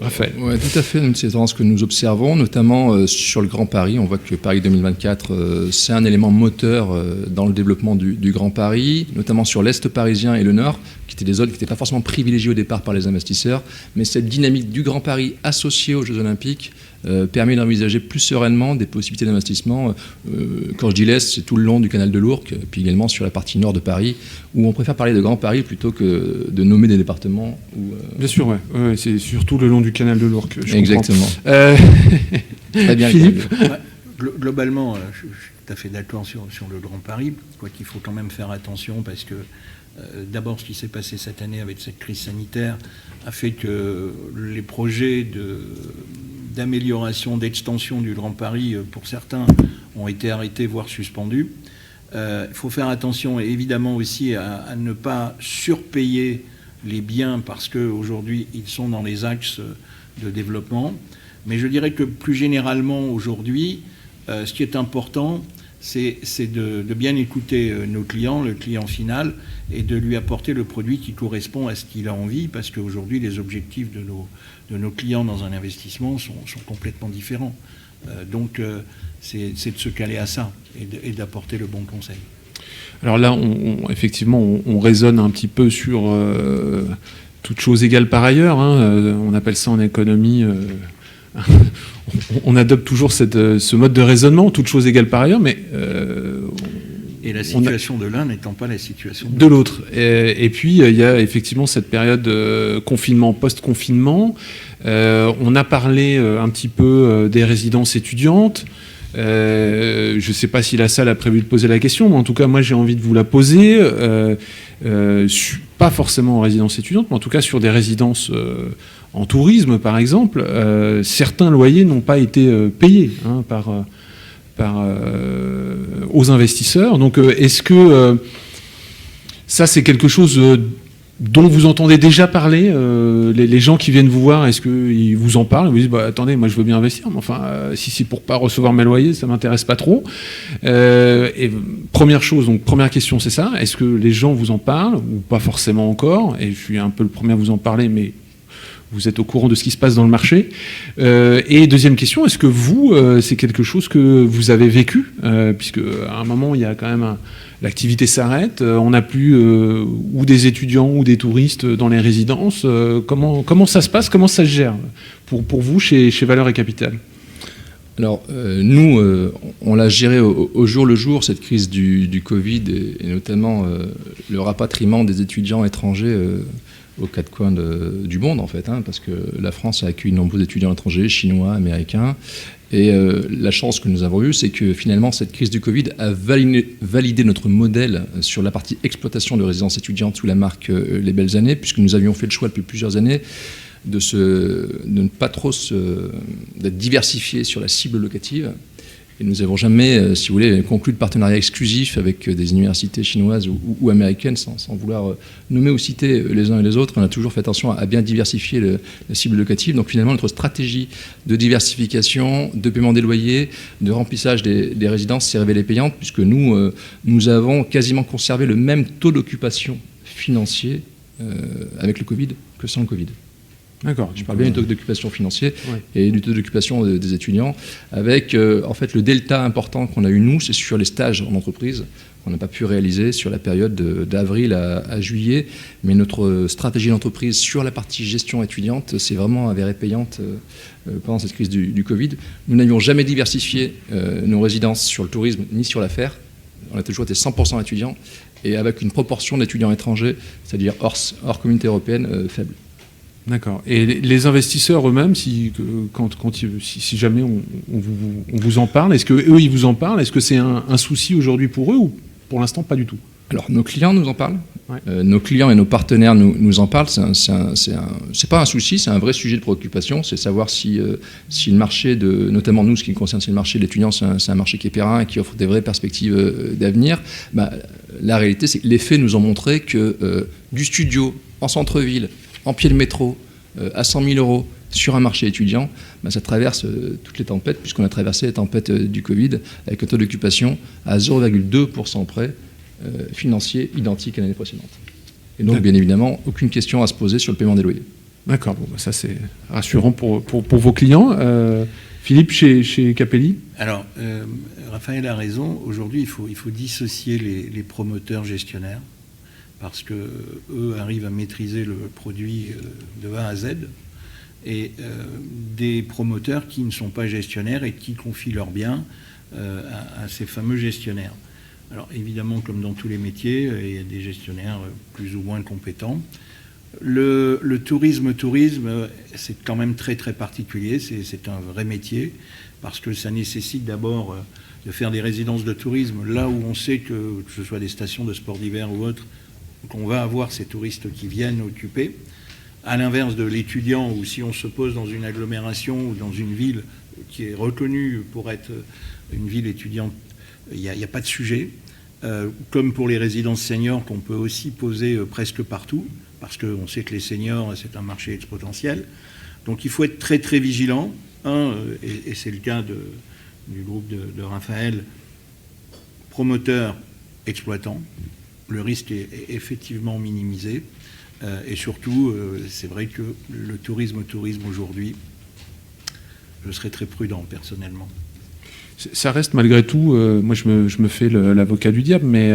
A: Raphaël.
B: Oui, tout à fait. C'est des tendances que nous observons, notamment sur le Grand Paris. On voit que Paris 2024, c'est un élément moteur dans le développement du Grand Paris, notamment sur l'Est parisien et le Nord, qui étaient des zones qui n'étaient pas forcément privilégiées au départ par les investisseurs. Mais cette dynamique du Grand Paris associée aux Jeux Olympiques permet d'envisager plus sereinement des possibilités d'investissement. Quand je dis l'Est, c'est tout le long du canal de l'Ourcq, puis également sur la partie nord de Paris, où on préfère parler de Grand Paris plutôt que de nommer des départements.
A: Bien sûr, ouais, c'est surtout le long du canal de l'Ourcq.
B: Exactement.
A: Très bien, Philippe.
C: Globalement, je suis tout à fait d'accord sur le Grand Paris, quoi qu'il faut quand même faire attention, parce que d'abord, ce qui s'est passé cette année avec cette crise sanitaire a fait que les projets d'amélioration, d'extension du Grand Paris, pour certains, ont été arrêtés, voire suspendus. Il faut faire attention, évidemment, aussi à ne pas surpayer les biens, parce qu'aujourd'hui, ils sont dans les axes de développement. Mais je dirais que plus généralement, aujourd'hui, ce qui est important, c'est de bien écouter nos clients, le client final, et de lui apporter le produit qui correspond à ce qu'il a envie, parce qu'aujourd'hui, les objectifs de nos clients dans un investissement sont complètement différents. Donc, c'est de se caler à ça et d'apporter le bon conseil.
A: Alors là, effectivement, on raisonne un petit peu sur toute chose égale par ailleurs. Hein. On appelle ça en économie... on adopte toujours ce mode de raisonnement, toute chose égale par ailleurs, mais...
C: et la situation de l'un n'étant pas la situation
A: de l'autre. Et puis, il y a effectivement cette période confinement, post-confinement. On a parlé un petit peu des résidences étudiantes. Je ne sais pas si la salle a prévu de poser la question, mais en tout cas, moi, j'ai envie de vous la poser. Pas forcément en résidence étudiante, mais en tout cas sur des résidences en tourisme, par exemple. Certains loyers n'ont pas été payés aux investisseurs. Donc, est-ce que ça, c'est quelque chose dont vous entendez déjà parler, les gens qui viennent vous voir, est-ce qu'ils vous en parlent? Ils vous disent, attendez, moi je veux bien investir, mais enfin, si c'est pour pas recevoir mes loyers, ça m'intéresse pas trop. Et première chose, donc première question, c'est ça. Est-ce que les gens vous en parlent, ou pas forcément encore? Et je suis un peu le premier à vous en parler, mais vous êtes au courant de ce qui se passe dans le marché. Et deuxième question, est-ce que vous, c'est quelque chose que vous avez vécu, puisque à un moment, il y a quand même l'activité s'arrête, on n'a plus ou des étudiants ou des touristes dans les résidences. Comment ça se passe, comment ça se gère pour vous chez Valeurs et Capital?
B: Alors, nous, on l'a géré au jour le jour, cette crise du Covid, et notamment le rapatriement des étudiants étrangers aux quatre coins du monde, en fait, parce que la France a accueilli de nombreux étudiants étrangers, chinois, américains. Et la chance que nous avons eue, c'est que finalement, cette crise du Covid a validé notre modèle sur la partie exploitation de résidences étudiantes sous la marque Les Belles Années, puisque nous avions fait le choix depuis plusieurs années de ne pas trop d'être diversifiés sur la cible locative. Et nous n'avons jamais, si vous voulez, conclu de partenariat exclusif avec des universités chinoises ou américaines, sans vouloir nommer ou citer les uns et les autres. On a toujours fait attention à bien diversifier la cible locative. Donc finalement, notre stratégie de diversification, de paiement des loyers, de remplissage des résidences s'est révélée payante, puisque nous avons quasiment conservé le même taux d'occupation financier avec le Covid que sans le Covid.
A: D'accord.
B: Je parle bien du taux d'occupation financier et du taux d'occupation des étudiants, avec en fait le delta important qu'on a eu nous, c'est sur les stages en entreprise qu'on n'a pas pu réaliser sur la période d'avril à juillet, mais notre stratégie d'entreprise sur la partie gestion étudiante s'est vraiment avérée payante pendant cette crise du Covid. Nous n'avions jamais diversifié nos résidences sur le tourisme ni sur l'affaires. On a toujours été 100% étudiants et avec une proportion d'étudiants étrangers, c'est-à-dire hors communauté européenne, faible.
A: D'accord. Et les investisseurs eux-mêmes, si jamais on vous en parle, est-ce qu'eux, ils vous en parlent? Est-ce que c'est un souci aujourd'hui pour eux, ou pour l'instant pas du tout?
B: Alors, nos clients nous en parlent.
A: Ouais.
B: Nos clients et nos partenaires nous en parlent. C'est pas un souci, c'est un vrai sujet de préoccupation. C'est savoir si le marché, notamment nous, ce qui nous concerne, c'est le marché de l'étudiant, c'est un marché qui est périn et qui offre des vraies perspectives d'avenir. La réalité, c'est que les faits nous ont montré que du studio en centre-ville, en pied de métro, à 100 000 euros sur un marché étudiant, ça traverse toutes les tempêtes, puisqu'on a traversé les tempêtes du Covid avec un taux d'occupation à 0,2% près, financier, identique à l'année précédente. Et donc, bien évidemment, aucune question à se poser sur le paiement des loyers.
A: D'accord, ça c'est rassurant pour vos clients. Philippe, chez Capelli?
C: Alors, Raphaël a raison. Aujourd'hui, il faut dissocier les promoteurs gestionnaires, parce qu'eux arrivent à maîtriser le produit de A à Z, et des promoteurs qui ne sont pas gestionnaires et qui confient leurs biens à ces fameux gestionnaires. Alors évidemment, comme dans tous les métiers, il y a des gestionnaires plus ou moins compétents. Le tourisme, c'est quand même très très particulier, c'est un vrai métier, parce que ça nécessite d'abord de faire des résidences de tourisme là où on sait que ce soit des stations de sport d'hiver ou autres, qu'on va avoir ces touristes qui viennent occuper, à l'inverse de l'étudiant, où si on se pose dans une agglomération ou dans une ville qui est reconnue pour être une ville étudiante, il n'y a pas de sujet. Comme pour les résidences seniors qu'on peut aussi poser presque partout, parce qu'on sait que les seniors, c'est un marché exponentiel. Donc il faut être très très vigilant. Et c'est le cas du groupe de Raphaël, promoteurs, exploitants. Le risque est effectivement minimisé. Et surtout, c'est vrai que le tourisme aujourd'hui, je serais très prudent personnellement.
A: Ça reste malgré tout, moi je me fais l'avocat du diable, mais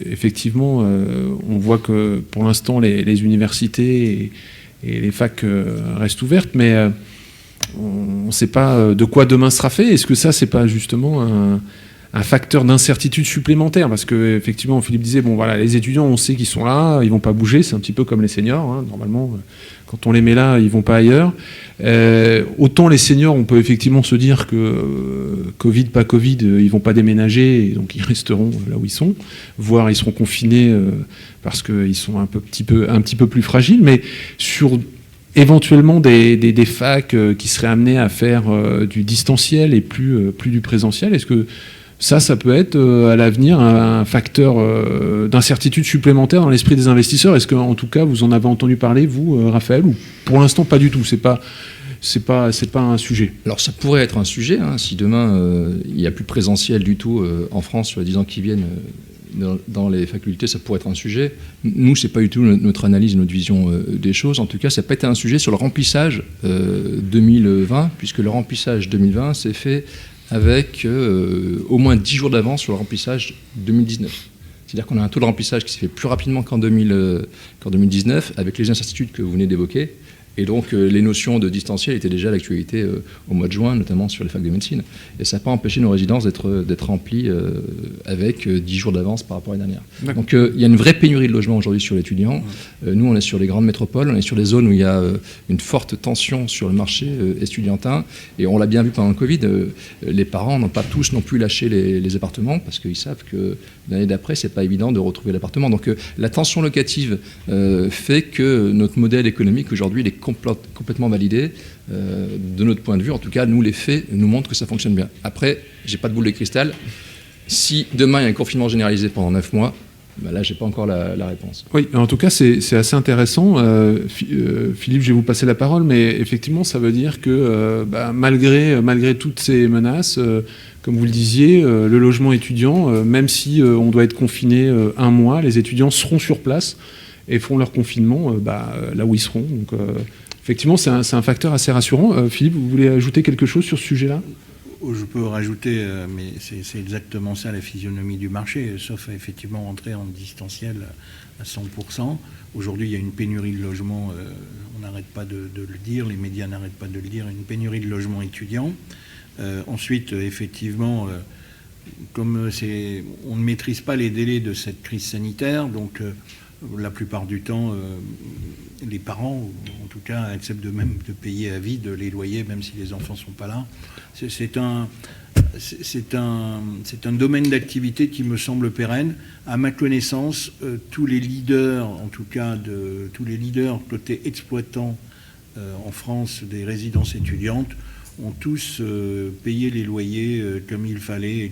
A: effectivement, on voit que pour l'instant les universités et les facs restent ouvertes, mais on ne sait pas de quoi demain sera fait. Est-ce que ça, c'est pas justement un facteur d'incertitude supplémentaire? Parce que effectivement, Philippe disait, bon voilà, les étudiants, on sait qu'ils sont là, ils vont pas bouger, c'est un petit peu comme les seniors, hein, normalement. Quand on les met là, ils vont pas ailleurs. Autant les seniors, on peut effectivement se dire que Covid, pas Covid, ils vont pas déménager, et donc ils resteront là où ils sont, voire ils seront confinés parce qu'ils sont un petit peu plus fragiles. Mais sur éventuellement des facs qui seraient amenés à faire du distanciel et plus du présentiel, est-ce que ça peut être à l'avenir un facteur d'incertitude supplémentaire dans l'esprit des investisseurs? Est-ce qu'en tout cas, vous en avez entendu parler, vous, Raphaël, ou pour l'instant pas du tout? C'est pas un sujet.
B: Alors ça pourrait être un sujet, hein, si demain il n'y a plus de présentiel du tout en France sur les 10 ans qui viennent dans les facultés, ça pourrait être un sujet. Nous, c'est pas du tout notre analyse, notre vision des choses. En tout cas, ça n'a pas été un sujet sur le remplissage 2020, puisque le remplissage 2020 s'est fait avec au moins 10 jours d'avance sur le remplissage 2019. C'est-à-dire qu'on a un taux de remplissage qui s'est fait plus rapidement qu'en 2019, avec les incertitudes que vous venez d'évoquer. Et donc, les notions de distanciel étaient déjà à l'actualité au mois de juin, notamment sur les facs de médecine. Et ça n'a pas empêché nos résidences d'être remplies avec 10 jours d'avance par rapport à l'année dernière. Donc, il y a une vraie pénurie de logements aujourd'hui sur l'étudiant. Nous, on est sur les grandes métropoles, on est sur les zones où il y a une forte tension sur le marché estudiantin. Et on l'a bien vu pendant le Covid, les parents n'ont pas tous non plus lâché les appartements parce qu'ils savent que l'année d'après, c'est pas évident de retrouver l'appartement. Donc, la tension locative fait que notre modèle économique aujourd'hui, il est complètement validé. De notre point de vue, en tout cas, nous, les faits nous montrent que ça fonctionne bien. Après, j'ai pas de boule de cristal. Si demain, il y a un confinement généralisé pendant 9 mois, ben là, j'ai pas encore la réponse.
A: Oui, en tout cas, c'est assez intéressant. Philippe, je vais vous passer la parole, mais effectivement, ça veut dire que malgré toutes ces menaces, comme vous le disiez, le logement étudiant, même si on doit être confiné un mois, les étudiants seront sur place et feront leur confinement là où ils seront. Donc, effectivement, c'est un facteur assez rassurant. Philippe, vous voulez ajouter quelque chose sur ce sujet-là ?
C: Je peux rajouter, mais c'est exactement ça la physionomie du marché, sauf à effectivement rentrer en distanciel à 100%. Aujourd'hui, il y a une pénurie de logements, on n'arrête pas de le dire, les médias n'arrêtent pas de le dire, une pénurie de logements étudiants. Ensuite, effectivement, comme on ne maîtrise pas les délais de cette crise sanitaire, donc la plupart du temps, les parents, en tout cas, acceptent même de payer à vide les loyers, même si les enfants ne sont pas là. C'est un domaine d'activité qui me semble pérenne. À ma connaissance, tous les leaders, en tout cas tous les leaders côté exploitant en France des résidences étudiantes, ont tous payé les loyers comme il fallait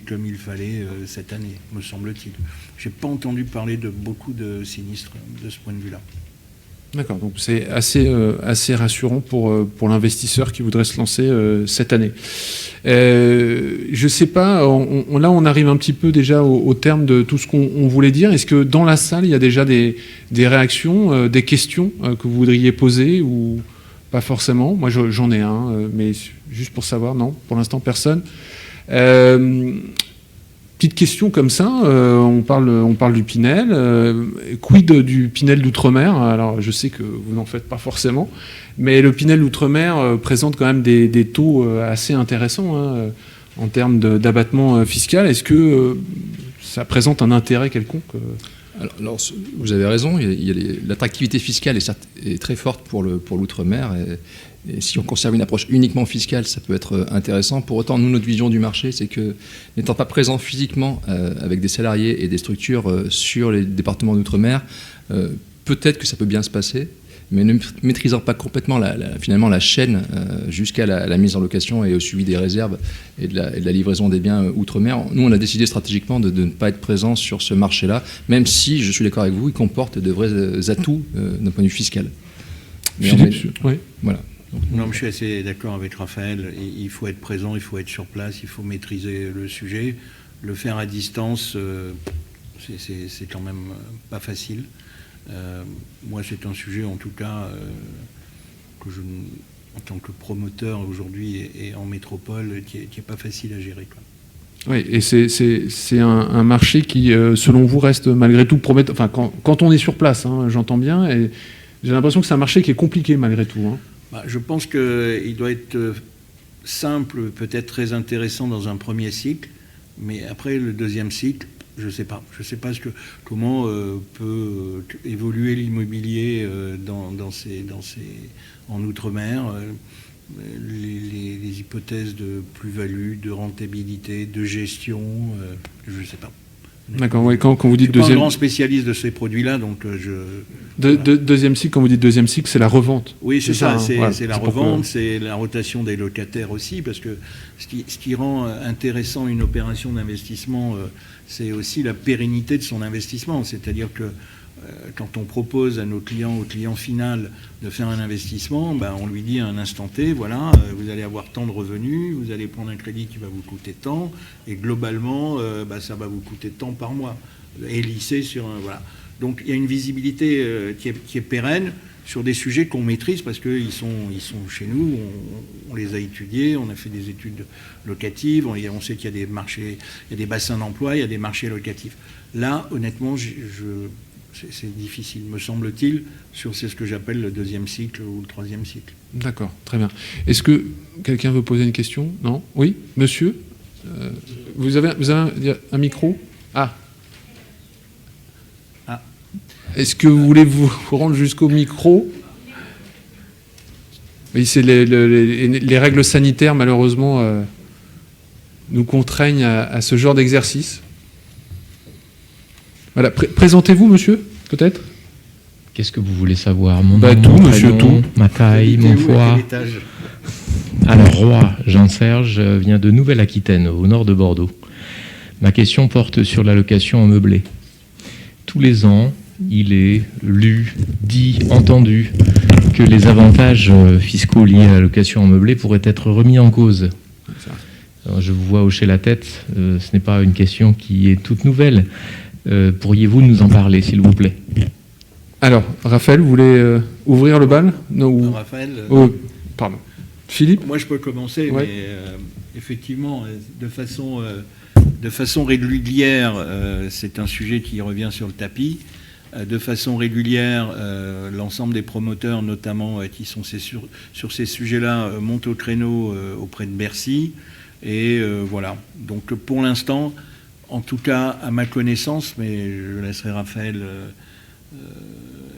C: cette année, me semble-t-il. Je n'ai pas entendu parler de beaucoup de sinistres de ce point de vue-là.
A: D'accord, donc c'est assez rassurant pour l'investisseur qui voudrait se lancer cette année. Je ne sais pas, là on arrive un petit peu déjà au terme de tout ce qu'on voulait dire. Est-ce que dans la salle, il y a déjà des réactions, des questions que vous voudriez poser ou pas forcément? Moi j'en ai un, mais juste pour savoir, non, pour l'instant personne. Petite question comme ça, on parle du Pinel. Quid du Pinel d'Outre-mer? Alors je sais que vous n'en faites pas forcément, mais le Pinel d'Outre-mer présente quand même des taux assez intéressants en termes d'abattement fiscal. Est-ce que ça présente un intérêt quelconque?
B: Alors, vous avez raison, l'attractivité fiscale est très forte pour l'outre-mer. Et si on conserve une approche uniquement fiscale, ça peut être intéressant. Pour autant, nous, notre vision du marché, c'est que n'étant pas présent physiquement avec des salariés et des structures sur les départements d'outre-mer, peut-être que ça peut bien se passer, mais ne maîtrisant pas complètement finalement la chaîne jusqu'à la mise en location et au suivi des réserves et de la livraison des biens outre-mer, nous, on a décidé stratégiquement de ne pas être présent sur ce marché-là, même si, je suis d'accord avec vous, il comporte de vrais atouts d'un point de vue fiscal.
A: Oui.
B: Voilà.
C: Non, je suis assez d'accord avec Raphaël. Il faut être présent, il faut être sur place, il faut maîtriser le sujet. Le faire à distance, c'est quand même pas facile. Moi, c'est un sujet, en tout cas, que en tant que promoteur aujourd'hui et en métropole, qui est pas facile à gérer, quoi.
A: Oui, et c'est un marché qui, selon vous, reste malgré tout prometteur. Enfin, quand on est sur place, hein, j'entends bien, et j'ai l'impression que c'est un marché qui est compliqué malgré tout. Hein.
C: Bah, je pense qu'il doit être simple, peut-être très intéressant dans un premier cycle, mais après le deuxième cycle, je ne sais pas. Je ne sais pas comment peut évoluer l'immobilier en Outre-mer. Les hypothèses de plus-value, de rentabilité, de gestion, je ne sais pas.
A: D'accord, ouais, quand vous dites
C: je suis
A: deuxième...
C: pas un grand spécialiste de ces produits-là, donc
A: Deuxième cycle, quand vous dites deuxième cycle, c'est la revente.
C: Oui, c'est ça, c'est
A: voilà,
C: la revente, c'est la rotation des locataires aussi, parce que ce qui rend intéressant une opération d'investissement, c'est aussi la pérennité de son investissement. C'est-à-dire que quand on propose à nos clients, au client final, de faire un investissement, ben, on lui dit à un instant T, voilà, vous allez avoir tant de revenus, vous allez prendre un crédit qui va vous coûter tant, et globalement, ça va vous coûter tant par mois, et lissé sur un... Voilà. Donc il y a une visibilité qui est pérenne sur des sujets qu'on maîtrise parce qu'ils sont chez nous, on les a étudiés, on a fait des études locatives, on sait qu'il y a des marchés, il y a des bassins d'emploi, il y a des marchés locatifs. Là, honnêtement, c'est difficile, me semble-t-il, c'est ce que j'appelle le deuxième cycle ou le troisième cycle.
A: D'accord, très bien. Est-ce que quelqu'un veut poser une question? Non? Oui, monsieur, vous avez un micro? Ah. Est-ce que vous voulez vous rendre jusqu'au micro? Oui, c'est les règles sanitaires, malheureusement, nous contraignent à ce genre d'exercice. Voilà. Présentez-vous, monsieur, peut-être.
D: Qu'est-ce que vous voulez savoir? Mon
A: nom,
D: tout,
A: monsieur, tout.
D: Ma taille, mon poids. Alors, Roi Jean-Serge vient de Nouvelle-Aquitaine, au nord de Bordeaux. Ma question porte sur la location en meublé. Tous les ans, il est lu, dit, entendu que les avantages fiscaux liés à la location en meublé pourraient être remis en cause. Alors, je vous vois hocher la tête, ce n'est pas une question qui est toute nouvelle. Pourriez-vous nous en parler, s'il vous plaît?
A: Alors, Raphaël, vous voulez ouvrir le bal?
C: Non, Raphaël,
A: pardon. Philippe?
C: Moi, je peux commencer,
A: ouais.
C: Mais effectivement, de façon régulière, c'est un sujet qui revient sur le tapis. De façon régulière, l'ensemble des promoteurs, notamment qui sont sur ces sujets-là, montent au créneau auprès de Bercy. Et voilà. Donc pour l'instant, en tout cas à ma connaissance, mais je laisserai Raphaël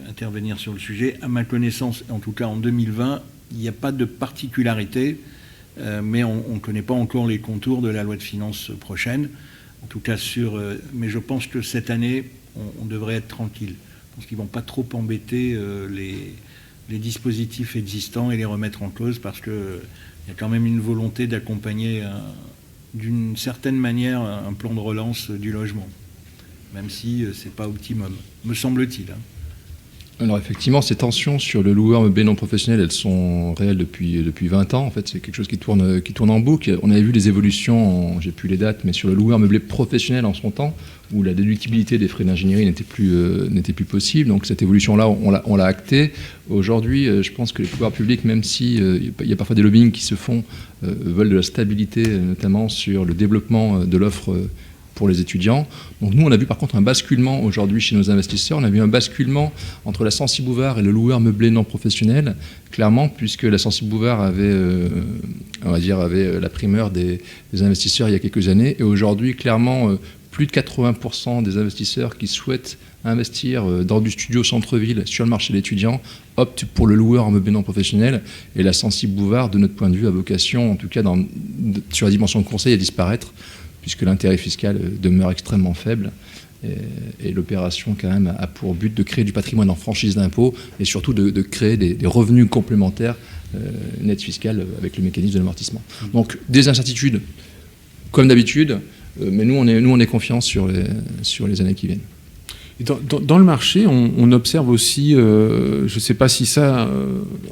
C: intervenir sur le sujet, à ma connaissance, en tout cas en 2020, il n'y a pas de particularité, mais on ne connaît pas encore les contours de la loi de finances prochaine. En tout cas mais je pense que cette année, on devrait être tranquille. Je pense qu'ils ne vont pas trop embêter les dispositifs existants et les remettre en cause parce qu'il y a quand même une volonté d'accompagner d'une certaine manière un plan de relance du logement, même si ce n'est pas optimum, me semble-t-il.
B: Alors effectivement, ces tensions sur le loueur meublé non professionnel, elles sont réelles depuis 20 ans. En fait, c'est quelque chose qui tourne en boucle. On avait vu les évolutions, j'ai plus les dates, mais sur le loueur meublé professionnel en son temps, où la déductibilité des frais d'ingénierie n'était plus possible. Donc cette évolution-là, on l'a actée. Aujourd'hui, je pense que les pouvoirs publics, même s'il y a parfois des lobbying qui se font, veulent de la stabilité, notamment sur le développement de l'offre pour les étudiants. Donc nous, on a vu par contre un basculement aujourd'hui chez nos investisseurs. On a vu un basculement entre la Censi-Bouvard et le loueur meublé non professionnel, clairement, puisque la Censi-Bouvard avait la primeur des investisseurs il y a quelques années. Et aujourd'hui, clairement, plus de 80% des investisseurs qui souhaitent investir dans du studio centre-ville sur le marché de l'étudiant optent pour le loueur en meublé non professionnel. Et la Censi-Bouvard, de notre point de vue, a vocation, en tout cas sur la dimension de conseil, à disparaître, puisque l'intérêt fiscal demeure extrêmement faible. Et l'opération, quand même, a pour but de créer du patrimoine en franchise d'impôt et surtout de créer des revenus complémentaires net fiscal avec le mécanisme de l'amortissement. Donc, des incertitudes, comme d'habitude, mais nous, on est confiants sur les années qui viennent.
A: Dans le marché, on observe aussi, je ne sais pas si ça,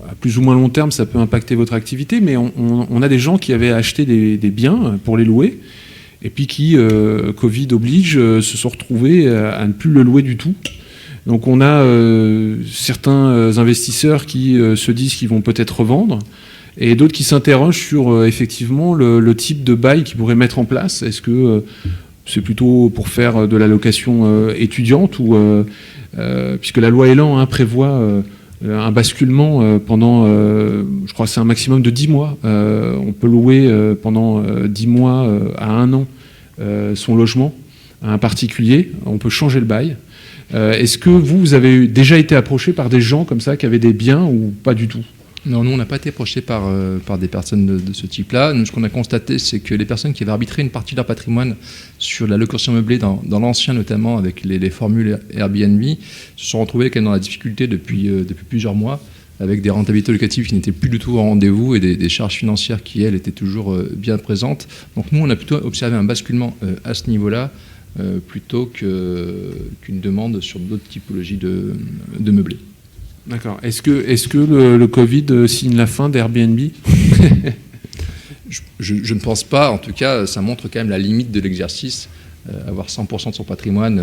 A: à plus ou moins long terme, ça peut impacter votre activité, mais on a des gens qui avaient acheté des biens pour les louer et puis qui, Covid oblige, se sont retrouvés à ne plus le louer du tout. Donc on a certains investisseurs qui se disent qu'ils vont peut-être revendre, et d'autres qui s'interrogent sur effectivement le type de bail qu'ils pourraient mettre en place. Est-ce que c'est plutôt pour faire de la location étudiante, ou puisque la loi Elan prévoit un basculement pendant, je crois que c'est un maximum de 10 mois. On peut louer pendant 10 mois à 1 an son logement à un particulier. On peut changer le bail. Est-ce que vous avez déjà été approché par des gens comme ça qui avaient des biens, ou pas du tout?
B: Non, nous, on n'a pas été approchés par des personnes de ce type-là. Nous, ce qu'on a constaté, c'est que les personnes qui avaient arbitré une partie de leur patrimoine sur la location meublée, dans l'ancien notamment, avec les formules Airbnb, se sont retrouvées quand même dans la difficulté depuis plusieurs mois, avec des rentabilités locatives qui n'étaient plus du tout au rendez-vous et des charges financières qui, elles, étaient toujours bien présentes. Donc nous, on a plutôt observé un basculement à ce niveau-là, plutôt qu'une demande sur d'autres typologies de meublés.
A: D'accord. Est-ce que le Covid signe la fin d'Airbnb?
B: je ne pense pas. En tout cas, ça montre quand même la limite de l'exercice. Avoir 100% de son patrimoine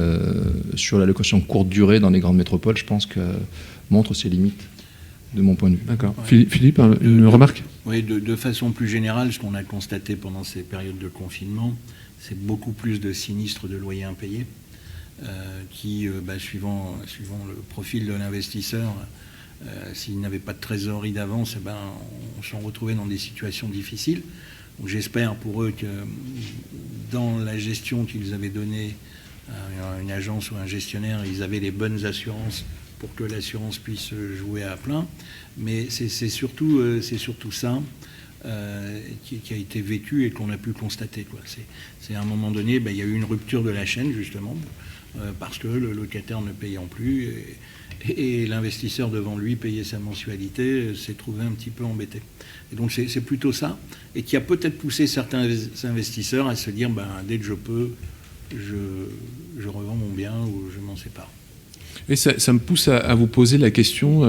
B: sur la location courte durée dans les grandes métropoles, je pense que montre ses limites, de mon point de vue.
A: D'accord. Ouais. Philippe, une remarque?
C: Oui, de façon plus générale, ce qu'on a constaté pendant ces périodes de confinement, c'est beaucoup plus de sinistres de loyers impayés qui, suivant le profil de l'investisseur, s'ils n'avaient pas de trésorerie d'avance, on s'en retrouvait dans des situations difficiles. Donc j'espère pour eux que dans la gestion qu'ils avaient donnée à une agence ou un gestionnaire, ils avaient les bonnes assurances pour que l'assurance puisse jouer à plein. Mais c'est surtout ça qui a été vécu et qu'on a pu constater, quoi. C'est à un moment donné, il y a eu une rupture de la chaîne, justement, parce que le locataire ne payant plus et l'investisseur devant lui payer sa mensualité s'est trouvé un petit peu embêté. Et donc c'est plutôt ça, et qui a peut-être poussé certains investisseurs à se dire dès que je peux, je revends mon bien ou je m'en sépare.
A: Et ça me pousse à vous poser la question,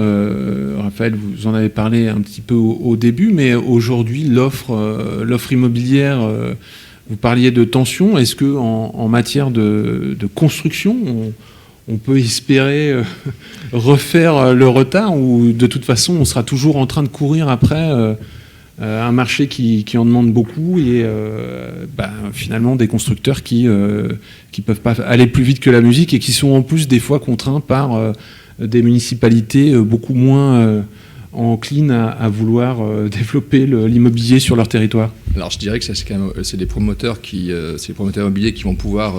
A: Raphaël, vous en avez parlé un petit peu au début, mais aujourd'hui, l'offre immobilière, vous parliez de tension. Est-ce qu'en matière de construction, on peut espérer refaire le retard, ou de toute façon, on sera toujours en train de courir après un marché qui en demande beaucoup, et finalement des constructeurs qui peuvent pas aller plus vite que la musique, et qui sont en plus des fois contraints par des municipalités beaucoup moins enclines à vouloir développer l'immobilier sur leur territoire?
B: Alors je dirais que c'est les promoteurs immobiliers qui vont pouvoir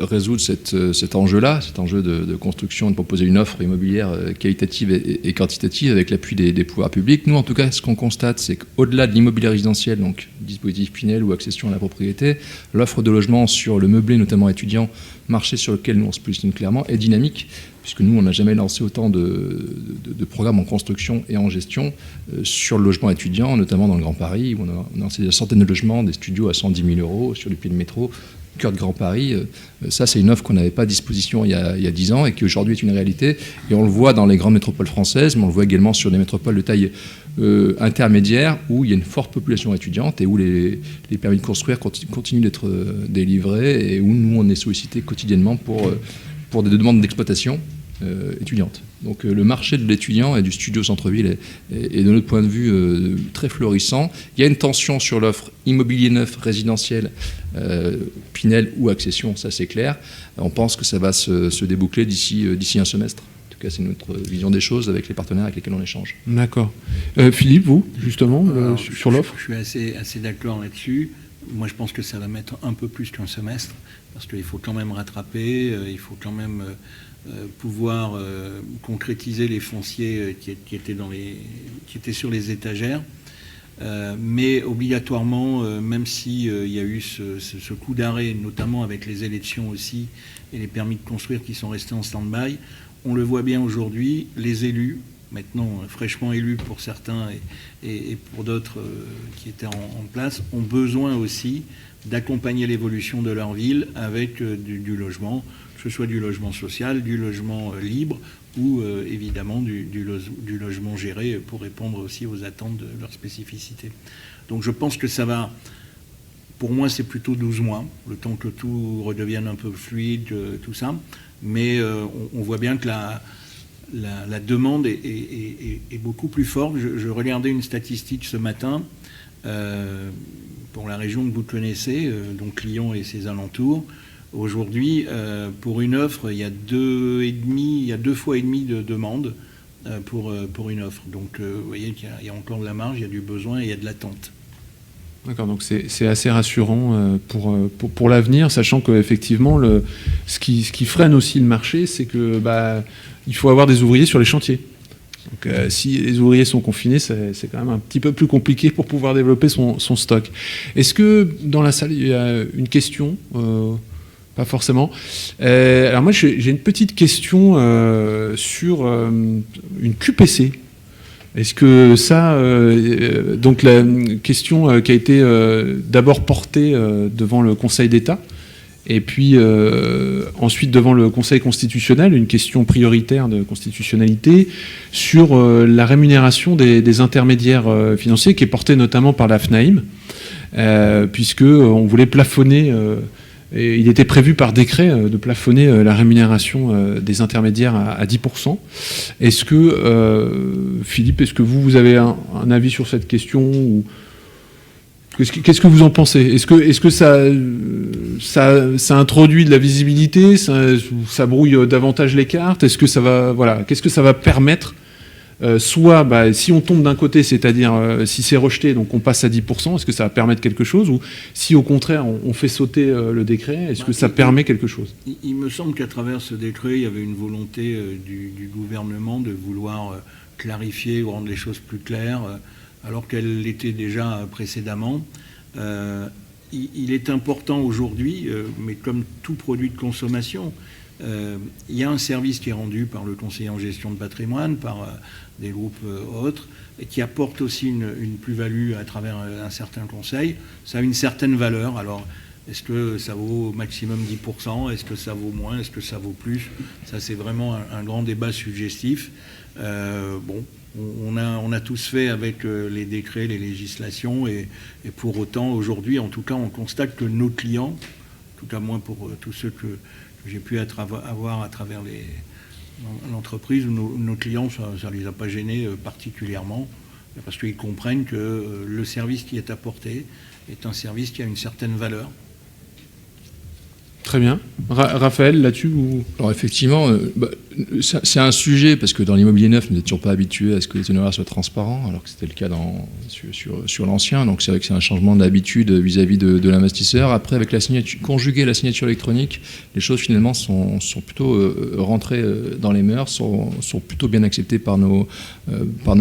B: résoudre cet enjeu-là, cet enjeu de construction, de proposer une offre immobilière qualitative et quantitative avec l'appui des pouvoirs publics. Nous, en tout cas, ce qu'on constate, c'est qu'au-delà de l'immobilier résidentiel, donc dispositif Pinel ou accession à la propriété, l'offre de logement sur le meublé, notamment étudiant, marché sur lequel nous on se positionne clairement, est dynamique, puisque nous, on n'a jamais lancé autant de programmes en construction et en gestion sur le logement étudiant, notamment dans le Grand Paris, où on a lancé des centaines de logements, des studios à 110 000 euros sur le pied de métro, cœur de Grand Paris. Ça, c'est une offre qu'on n'avait pas à disposition il y a 10 ans et qui aujourd'hui est une réalité. Et on le voit dans les grandes métropoles françaises, mais on le voit également sur des métropoles de taille intermédiaire, où il y a une forte population étudiante et où les permis de construire continuent d'être délivrés, et où nous, on est sollicité quotidiennement pour des demandes d'exploitation étudiante. Donc le marché de l'étudiant et du studio centre-ville est de notre point de vue très florissant. Il y a une tension sur l'offre immobilier neuf résidentiel, Pinel ou accession, ça c'est clair. On pense que ça va se déboucler d'ici un semestre. En tout cas, c'est notre vision des choses avec les partenaires avec lesquels on échange.
A: D'accord. Philippe, vous, justement, sur l'offre?
C: Je suis assez d'accord là-dessus. Moi, je pense que ça va mettre un peu plus qu'un semestre, parce qu'il faut quand même rattraper, il faut quand même pouvoir concrétiser les fonciers qui étaient sur les étagères. Mais obligatoirement, même s'il y a eu ce coup d'arrêt, notamment avec les élections aussi, et les permis de construire qui sont restés en stand-by, on le voit bien aujourd'hui, les élus, maintenant fraîchement élus pour certains et pour d'autres qui étaient en place, ont besoin aussi d'accompagner l'évolution de leur ville avec du logement, que ce soit du logement social, du logement libre ou évidemment du logement géré pour répondre aussi aux attentes de leur spécificité. Donc je pense que ça va Pour moi, c'est plutôt 12 mois, le temps que tout redevienne un peu fluide, tout ça. Mais on voit bien que la demande est beaucoup plus forte. Je regardais une statistique ce matin pour la région que vous connaissez, donc Lyon et ses alentours. Aujourd'hui, pour une offre, il y a 2 fois et demi de demande pour une offre. Donc, vous voyez qu'il y a encore de la marge, il y a du besoin et il y a de l'attente.
A: D'accord, donc c'est assez rassurant pour l'avenir, sachant qu'effectivement, ce qui freine aussi le marché, c'est que il faut avoir des ouvriers sur les chantiers. Donc si les ouvriers sont confinés, c'est quand même un petit peu plus compliqué pour pouvoir développer son stock. Est-ce que dans la salle, il y a une question pas forcément. Alors moi, j'ai une petite question sur une QPC. Est-ce que ça, donc la question qui a été d'abord portée devant le Conseil d'État, et puis ensuite devant le Conseil constitutionnel, une question prioritaire de constitutionnalité sur la rémunération des intermédiaires financiers, qui est portée notamment par la FNAIM, puisqu'on voulait plafonner, et il était prévu par décret de plafonner la rémunération des intermédiaires à 10%. Est-ce que, Philippe, est-ce que vous avez un avis sur cette question ou qu'est-ce que vous en pensez ? Est-ce que ça introduit de la visibilité, ça brouille davantage les cartes ? Est-ce que ça va, voilà, qu'est-ce que ça va permettre ? Soit, si on tombe d'un côté, c'est-à-dire si c'est rejeté, donc on passe à 10%, est-ce que ça va permettre quelque chose ? Ou si au contraire, on fait sauter le décret, est-ce que ça permet quelque chose ?
C: Il me semble qu'à travers ce décret, il y avait une volonté du gouvernement de vouloir clarifier ou rendre les choses plus claires, alors qu'elles l'étaient déjà précédemment. Il est important aujourd'hui, mais comme tout produit de consommation, il y a un service qui est rendu par le conseiller en gestion de patrimoine, par des groupes autres, et qui apporte aussi une plus-value à travers un certain conseil. Ça a une certaine valeur. Alors, est-ce que ça vaut au maximum 10% ? Est-ce que ça vaut moins ? Est-ce que ça vaut plus ? Ça, c'est vraiment un grand débat suggestif. On a tous fait avec les décrets, les législations, et pour autant, aujourd'hui, en tout cas, on constate que nos clients, en tout cas moins pour tous ceux que j'ai pu avoir à travers l'entreprise, nos clients, ça ne les a pas gênés particulièrement, parce qu'ils comprennent que le service qui est apporté est un service qui a une certaine valeur.
A: Très bien. Raphaël, là-dessus
B: Alors effectivement, c'est un sujet, parce que dans l'immobilier neuf, nous n'étions pas habitués à ce que les honoraires soient transparents, alors que c'était le cas sur l'ancien. Donc c'est vrai que c'est un changement d'habitude vis-à-vis de l'investisseur. Après, avec la signature, conjuguer la signature électronique, les choses finalement sont plutôt rentrées dans les mœurs, sont plutôt bien acceptées par nos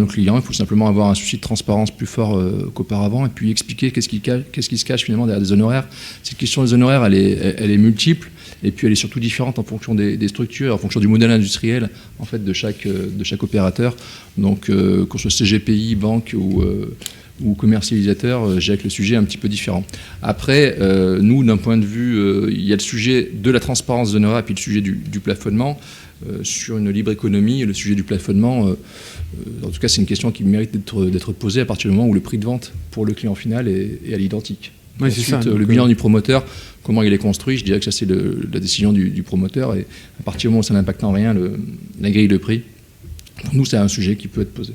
B: clients. Il faut simplement avoir un souci de transparence plus fort qu'auparavant, et puis expliquer qu'est-ce qui se cache finalement derrière des honoraires. Cette question des honoraires, elle est multiple, et puis elle est surtout différente en fonction des structures, en fonction du modèle industriel en fait de chaque opérateur. Donc qu'on soit CGPI, banque ou commercialisateur, j'ai avec le sujet un petit peu différent. Après, nous, d'un point de vue, il y a le sujet de la transparence des honoraires et puis le sujet du plafonnement. Sur une libre économie, le sujet du plafonnement, en tout cas, c'est une question qui mérite d'être posée à partir du moment où le prix de vente pour le client final est à l'identique.
A: Oui,
B: ensuite,
A: c'est ça,
B: le bilan du promoteur, comment il est construit, je dirais que ça c'est la décision du promoteur, et à partir du moment où ça n'impacte en rien la grille de prix, pour nous c'est un sujet qui peut être posé.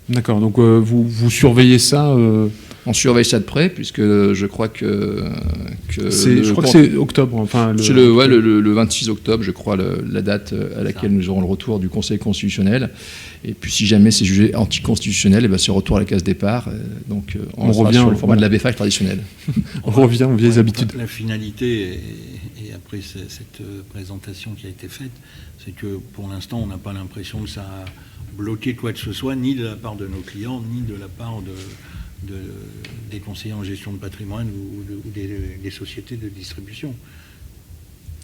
A: D'accord, donc vous surveillez ça
B: On surveille ça de près, puisque je crois que
A: je crois que c'est octobre. Enfin,
B: c'est le 26 octobre, je crois, la date à laquelle nous aurons le retour du Conseil constitutionnel. Et puis si jamais c'est jugé anticonstitutionnel, c'est retour à la case départ. Donc on revient sur le format de la BFAC traditionnel.
A: On revient aux vieilles habitudes.
C: La finalité, et après cette présentation qui a été faite, c'est que pour l'instant, on n'a pas l'impression que ça a bloqué quoi que ce soit, ni de la part de nos clients, ni de la part des conseillers en gestion de patrimoine ou des sociétés de distribution.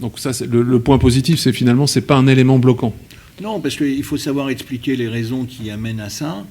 A: Donc ça, le point positif, c'est finalement, c'est pas un élément bloquant.
C: Non, parce qu'il faut savoir expliquer les raisons qui amènent à ça.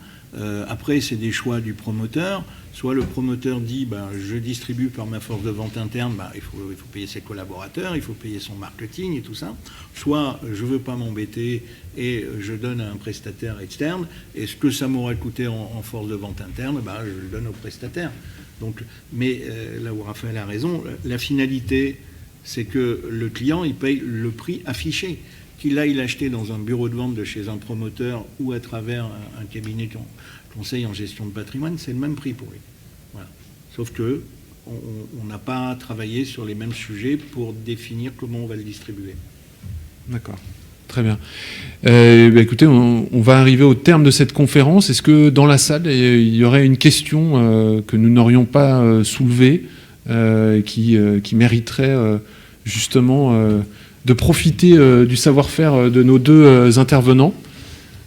C: Après, c'est des choix du promoteur. Soit le promoteur dit je distribue par ma force de vente interne, il faut payer ses collaborateurs, il faut payer son marketing et tout ça. Soit je ne veux pas m'embêter et je donne à un prestataire externe. Et ce que ça m'aurait coûté en force de vente interne, je le donne au prestataire. Donc, mais là où Raphaël a raison, la finalité, c'est que le client il paye le prix affiché. Qu'il aille l'acheter dans un bureau de vente de chez un promoteur ou à travers un cabinet conseil en gestion de patrimoine, c'est le même prix pour lui. Voilà. Sauf que on n'a pas travaillé sur les mêmes sujets pour définir comment on va le distribuer.
A: D'accord, très bien. Écoutez, on va arriver au terme de cette conférence. Est-ce que dans la salle, il y aurait une question que nous n'aurions pas soulevée, qui mériterait justement de profiter du savoir-faire de nos deux intervenants?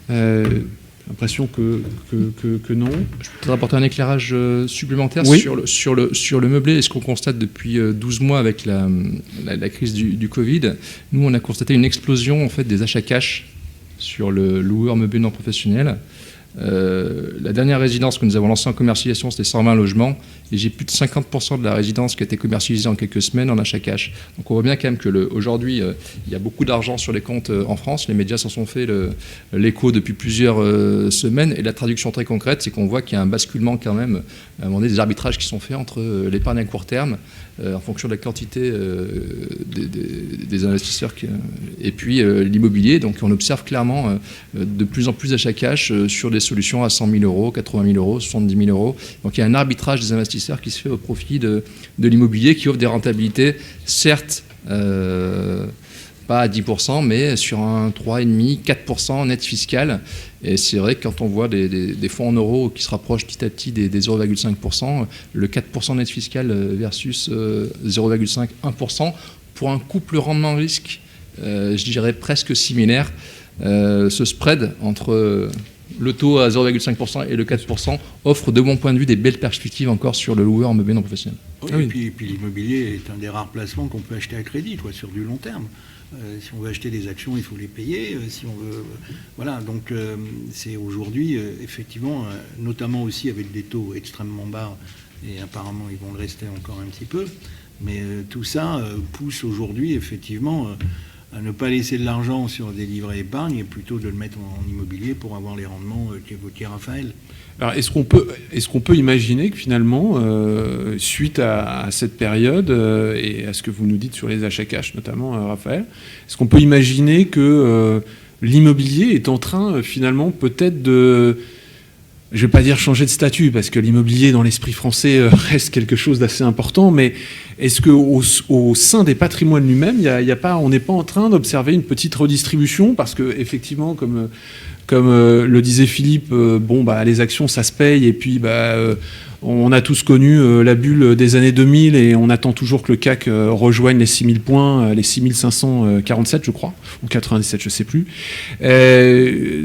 A: L'impression que non.
B: Je peux peut-être apporter un éclairage supplémentaire
A: oui.
B: sur le meublé. Et ce qu'on constate depuis 12 mois avec la crise du Covid, nous, on a constaté une explosion en fait, des achats cash sur le loueur meublé non professionnel. La dernière résidence que nous avons lancée en commercialisation, c'était 120 logements. Et j'ai plus de 50% de la résidence qui a été commercialisée en quelques semaines en achat cash. Donc on voit bien quand même qu'aujourd'hui, il y a beaucoup d'argent sur les comptes en France. Les médias s'en sont fait l'écho depuis plusieurs semaines. Et la traduction très concrète, c'est qu'on voit qu'il y a un basculement quand même, à un moment donné, des arbitrages qui sont faits entre l'épargne à court terme, en fonction de la quantité des investisseurs, et puis l'immobilier. Donc on observe clairement de plus en plus d'achats cash sur des solutions à 100 000 euros, 80 000 euros, 70 000 euros. Donc il y a un arbitrage des investisseurs qui se fait au profit de l'immobilier, qui offre des rentabilités, certes, pas à 10%, mais sur un 3,5, 4% net fiscal. Et c'est vrai que quand on voit des fonds en euros qui se rapprochent petit à petit des 0,5%, le 4% net fiscal versus 0,5, 1%, pour un couple rendement-risque, je dirais presque similaire, ce spread entre le taux à 0,5% et le 4% offre de mon point de vue des belles perspectives encore sur le loueur en meublé non professionnel.
C: Oui, et puis l'immobilier est un des rares placements qu'on peut acheter à crédit, sur du long terme. Si on veut acheter des actions, il faut les payer. Si on veut, voilà. Donc c'est aujourd'hui effectivement, notamment aussi avec des taux extrêmement bas, et apparemment ils vont le rester encore un petit peu. Mais tout ça pousse aujourd'hui effectivement à ne pas laisser de l'argent sur des livrets épargne et plutôt de le mettre en immobilier pour avoir les rendements qu'évoquait Raphaël.
A: Alors, est-ce qu'on peut imaginer que finalement, suite à cette période et à ce que vous nous dites sur les achats cash notamment, Raphaël, est-ce qu'on peut imaginer que l'immobilier est en train finalement peut-être de... Je ne vais pas dire changer de statut, parce que l'immobilier dans l'esprit français reste quelque chose d'assez important, mais est-ce qu'au sein des patrimoines lui-même, on n'est pas en train d'observer une petite redistribution? Parce qu'effectivement, comme le disait Philippe, les actions, ça se paye, et puis on a tous connu la bulle des années 2000, et on attend toujours que le CAC rejoigne les 6000 points, les 6547, je crois, ou 97, je ne sais plus.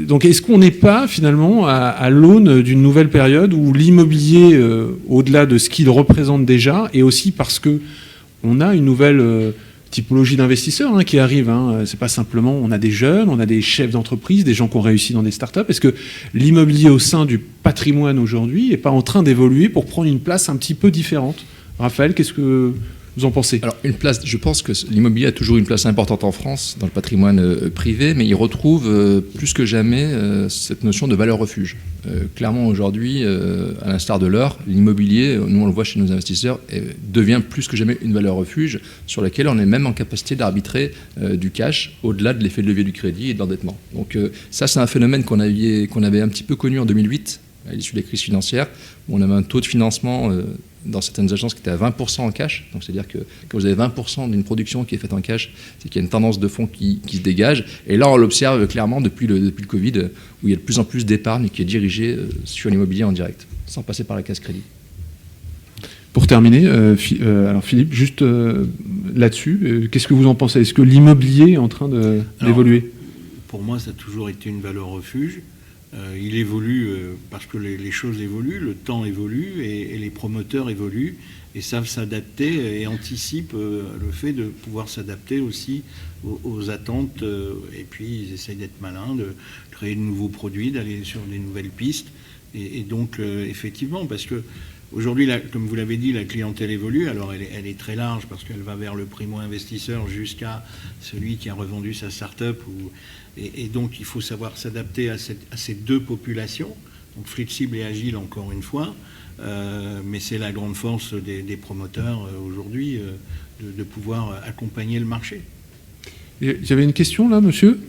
A: Donc est-ce qu'on n'est pas finalement à l'aune d'une nouvelle période où l'immobilier, au-delà de ce qu'il représente déjà, et aussi parce qu'on a une nouvelle... typologie d'investisseurs qui arrive. C'est pas simplement, on a des jeunes, on a des chefs d'entreprise, des gens qui ont réussi dans des startups. Est-ce que l'immobilier au sein du patrimoine aujourd'hui n'est pas en train d'évoluer pour prendre une place un petit peu différente? Raphaël, qu'est-ce que vous en pensez?
B: Alors, je pense que l'immobilier a toujours une place importante en France dans le patrimoine privé, mais il retrouve plus que jamais cette notion de valeur refuge. Clairement, aujourd'hui, à l'instar de l'or, l'immobilier, nous on le voit chez nos investisseurs, devient plus que jamais une valeur refuge sur laquelle on est même en capacité d'arbitrer du cash au-delà de l'effet de levier du crédit et de l'endettement. Donc ça, c'est un phénomène qu'on avait un petit peu connu en 2008, à l'issue des crises financières, où on avait un taux de financement dans certaines agences qui étaient à 20% en cash. Donc c'est-à-dire que quand vous avez 20% d'une production qui est faite en cash, c'est qu'il y a une tendance de fonds qui se dégage. Et là, on l'observe clairement depuis le Covid, où il y a de plus en plus d'épargne qui est dirigée sur l'immobilier en direct, sans passer par la case crédit.
A: Pour terminer, alors Philippe, juste là-dessus, qu'est-ce que vous en pensez? Est-ce que l'immobilier est en train d'évoluer?
C: Pour moi, ça a toujours été une valeur refuge. Il évolue parce que les choses évoluent, le temps évolue et les promoteurs évoluent et savent s'adapter et anticipent le fait de pouvoir s'adapter aussi aux attentes. Et puis, ils essayent d'être malins, de créer de nouveaux produits, d'aller sur des nouvelles pistes. Et donc, effectivement, parce que aujourd'hui, comme vous l'avez dit, la clientèle évolue. Alors, elle est très large parce qu'elle va vers le primo-investisseur jusqu'à celui qui a revendu sa start-up. Et donc, il faut savoir s'adapter à ces deux populations, donc flexible et agile, encore une fois. Mais c'est la grande force des promoteurs aujourd'hui de pouvoir accompagner le marché.
A: J'avais une question là, monsieur.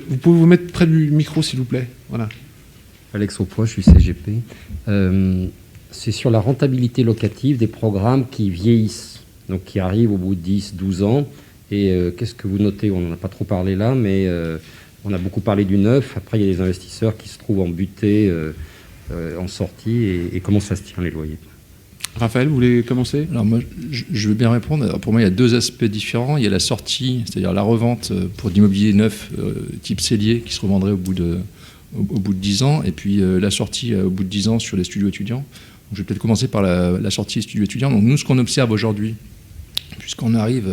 A: Vous pouvez vous mettre près du micro, s'il vous plaît. Voilà.
E: Alex Aupois, je suis CGP. C'est sur la rentabilité locative des programmes qui vieillissent, donc qui arrivent au bout de 10, 12 ans. Et qu'est-ce que vous notez? On n'en a pas trop parlé là, mais on a beaucoup parlé du neuf. Après, il y a des investisseurs qui se trouvent en butée, en sortie. Et comment ça se tient, les loyers?
A: Raphaël, vous voulez commencer?
B: Alors moi, je veux bien répondre. Alors pour moi, il y a deux aspects différents. Il y a la sortie, c'est-à-dire la revente pour de l'immobilier neuf type cellier qui se revendrait au bout de 10 ans, et puis la sortie au bout de 10 ans sur les studios étudiants. Donc, je vais peut-être commencer par la sortie studios étudiants. Donc nous, ce qu'on observe aujourd'hui, puisqu'on arrive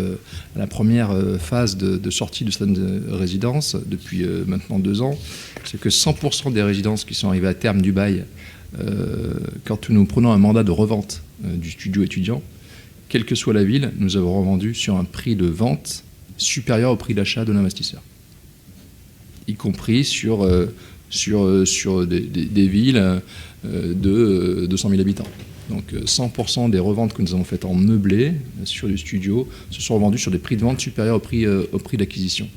B: à la première phase de sortie de certaines résidences depuis maintenant 2 ans, c'est que 100% des résidences qui sont arrivées à terme du bail, quand nous prenons un mandat de revente du studio étudiant, quelle que soit la ville, nous avons revendu sur un prix de vente supérieur au prix d'achat de l'investisseur, y compris sur des villes de 200 000 habitants. Donc 100% des reventes que nous avons faites en meublé sur du studio se sont revendues sur des prix de vente supérieurs au prix d'acquisition.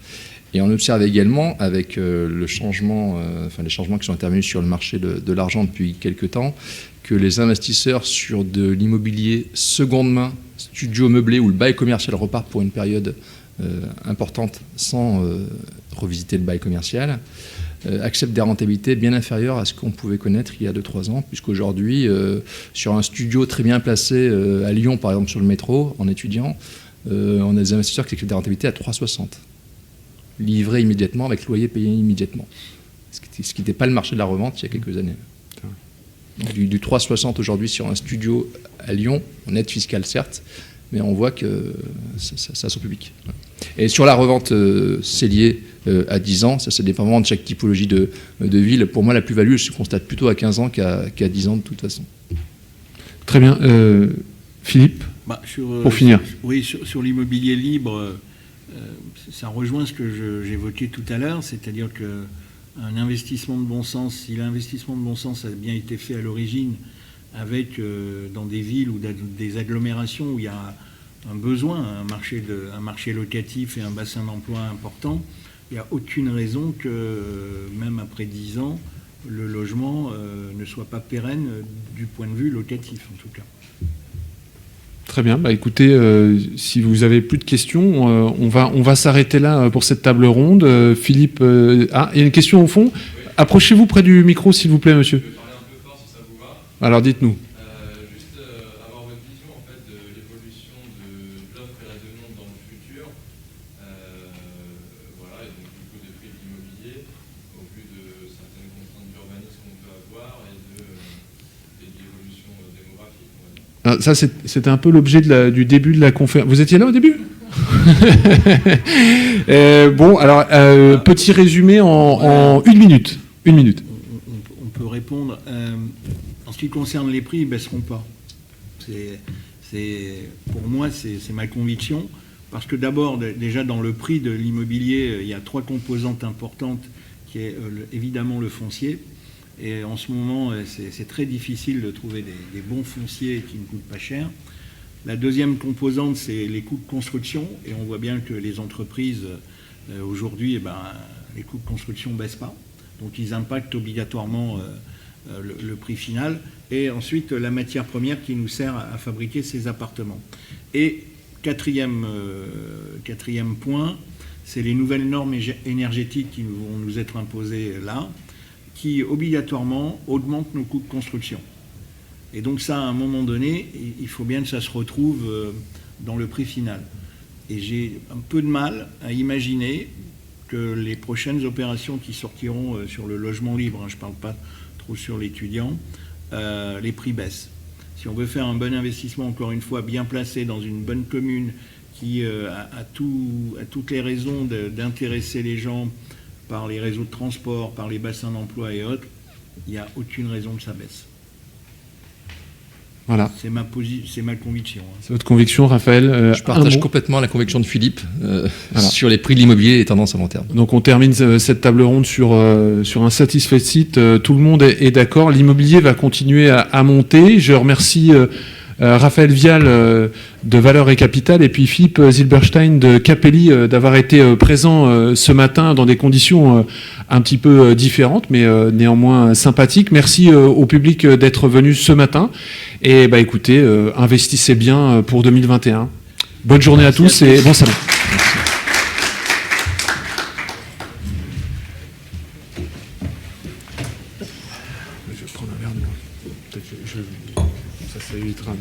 B: Et on observe également, avec les changements qui sont intervenus sur le marché de l'argent depuis quelques temps, que les investisseurs sur de l'immobilier seconde main, studio meublé, où le bail commercial repart pour une période importante sans revisiter le bail commercial, acceptent des rentabilités bien inférieures à ce qu'on pouvait connaître il y a 2-3 ans, puisqu'aujourd'hui, sur un studio très bien placé à Lyon, par exemple sur le métro, en étudiant, on a des investisseurs qui acceptent des rentabilités à 3,60, livrés immédiatement avec loyer payé immédiatement, ce qui n'était pas le marché de la revente il y a quelques années. Donc, du 3,60 aujourd'hui sur un studio à Lyon, en aide fiscale certes, mais on voit que ça a son public. Et sur la revente cellier à 10 ans, ça dépend vraiment de chaque typologie de ville. Pour moi, la plus-value, je constate plutôt à 15 ans qu'à 10 ans de toute façon.
A: Très bien. Philippe, pour finir.
C: Oui, sur l'immobilier libre, ça rejoint ce que j'évoquais tout à l'heure, c'est-à-dire qu'un investissement de bon sens, si l'investissement de bon sens a bien été fait à l'origine, avec dans des villes ou des agglomérations où il y a un besoin, un marché locatif et un bassin d'emploi important, il n'y a aucune raison que, même après 10 ans, le logement ne soit pas pérenne du point de vue locatif, en tout cas.
A: Très bien. Bah, écoutez, si vous avez plus de questions, on va s'arrêter là pour cette table ronde. Philippe, il y a une question au fond. Oui. Approchez-vous près du micro, s'il vous plaît, monsieur. Alors dites-nous.
B: Juste avoir votre vision en fait, de l'évolution de l'offre et la demande dans le futur, voilà, et donc du coup des prix de l'immobilier, au vu de certaines contraintes d'urbanisme qu'on peut avoir et de l'évolution démographique.
A: Alors, ça, c'était un peu l'objet du début de la conférence. Vous étiez là au début? Bon, alors, petit résumé en 1 minute. 1 minute.
C: On peut répondre. En ce qui concerne les prix, ils ne baisseront pas. Pour moi, c'est ma conviction. Parce que d'abord, déjà dans le prix de l'immobilier, il y a 3 composantes importantes, qui est évidemment le foncier. Et en ce moment, c'est très difficile de trouver des bons fonciers qui ne coûtent pas cher. La deuxième composante, c'est les coûts de construction. Et on voit bien que les entreprises, aujourd'hui, les coûts de construction ne baissent pas. Donc ils impactent obligatoirement le prix final, et ensuite la matière première qui nous sert à fabriquer ces appartements. Et quatrième point, c'est les nouvelles normes énergétiques qui vont nous être imposées là, qui obligatoirement augmentent nos coûts de construction. Et donc ça, à un moment donné, il faut bien que ça se retrouve dans le prix final. Et j'ai un peu de mal à imaginer que les prochaines opérations qui sortiront sur le logement libre, je ne parle pas trop sur l'étudiant, les prix baissent. Si on veut faire un bon investissement, encore une fois, bien placé dans une bonne commune qui a toutes les raisons d'intéresser les gens par les réseaux de transport, par les bassins d'emploi et autres, il n'y a aucune raison que ça baisse.
A: Voilà.
C: C'est ma conviction. Hein.
A: C'est votre conviction, Raphaël.
B: Je partage complètement la conviction de Philippe sur les prix de l'immobilier et les tendances à long terme.
A: Donc on termine cette table ronde sur un satisfait site. Tout le monde est d'accord. L'immobilier va continuer à monter. Je remercie Raphaël Vial de Valeurs et Capital et puis Philippe Zilberstein de Capelli d'avoir été présents ce matin dans des conditions un petit peu différentes mais néanmoins sympathiques. Merci au public d'être venu ce matin et écoutez, investissez bien pour 2021. Bonne journée à tous et bon salon. Je vais prendre un verre de moi. Peut-être que ça évitera.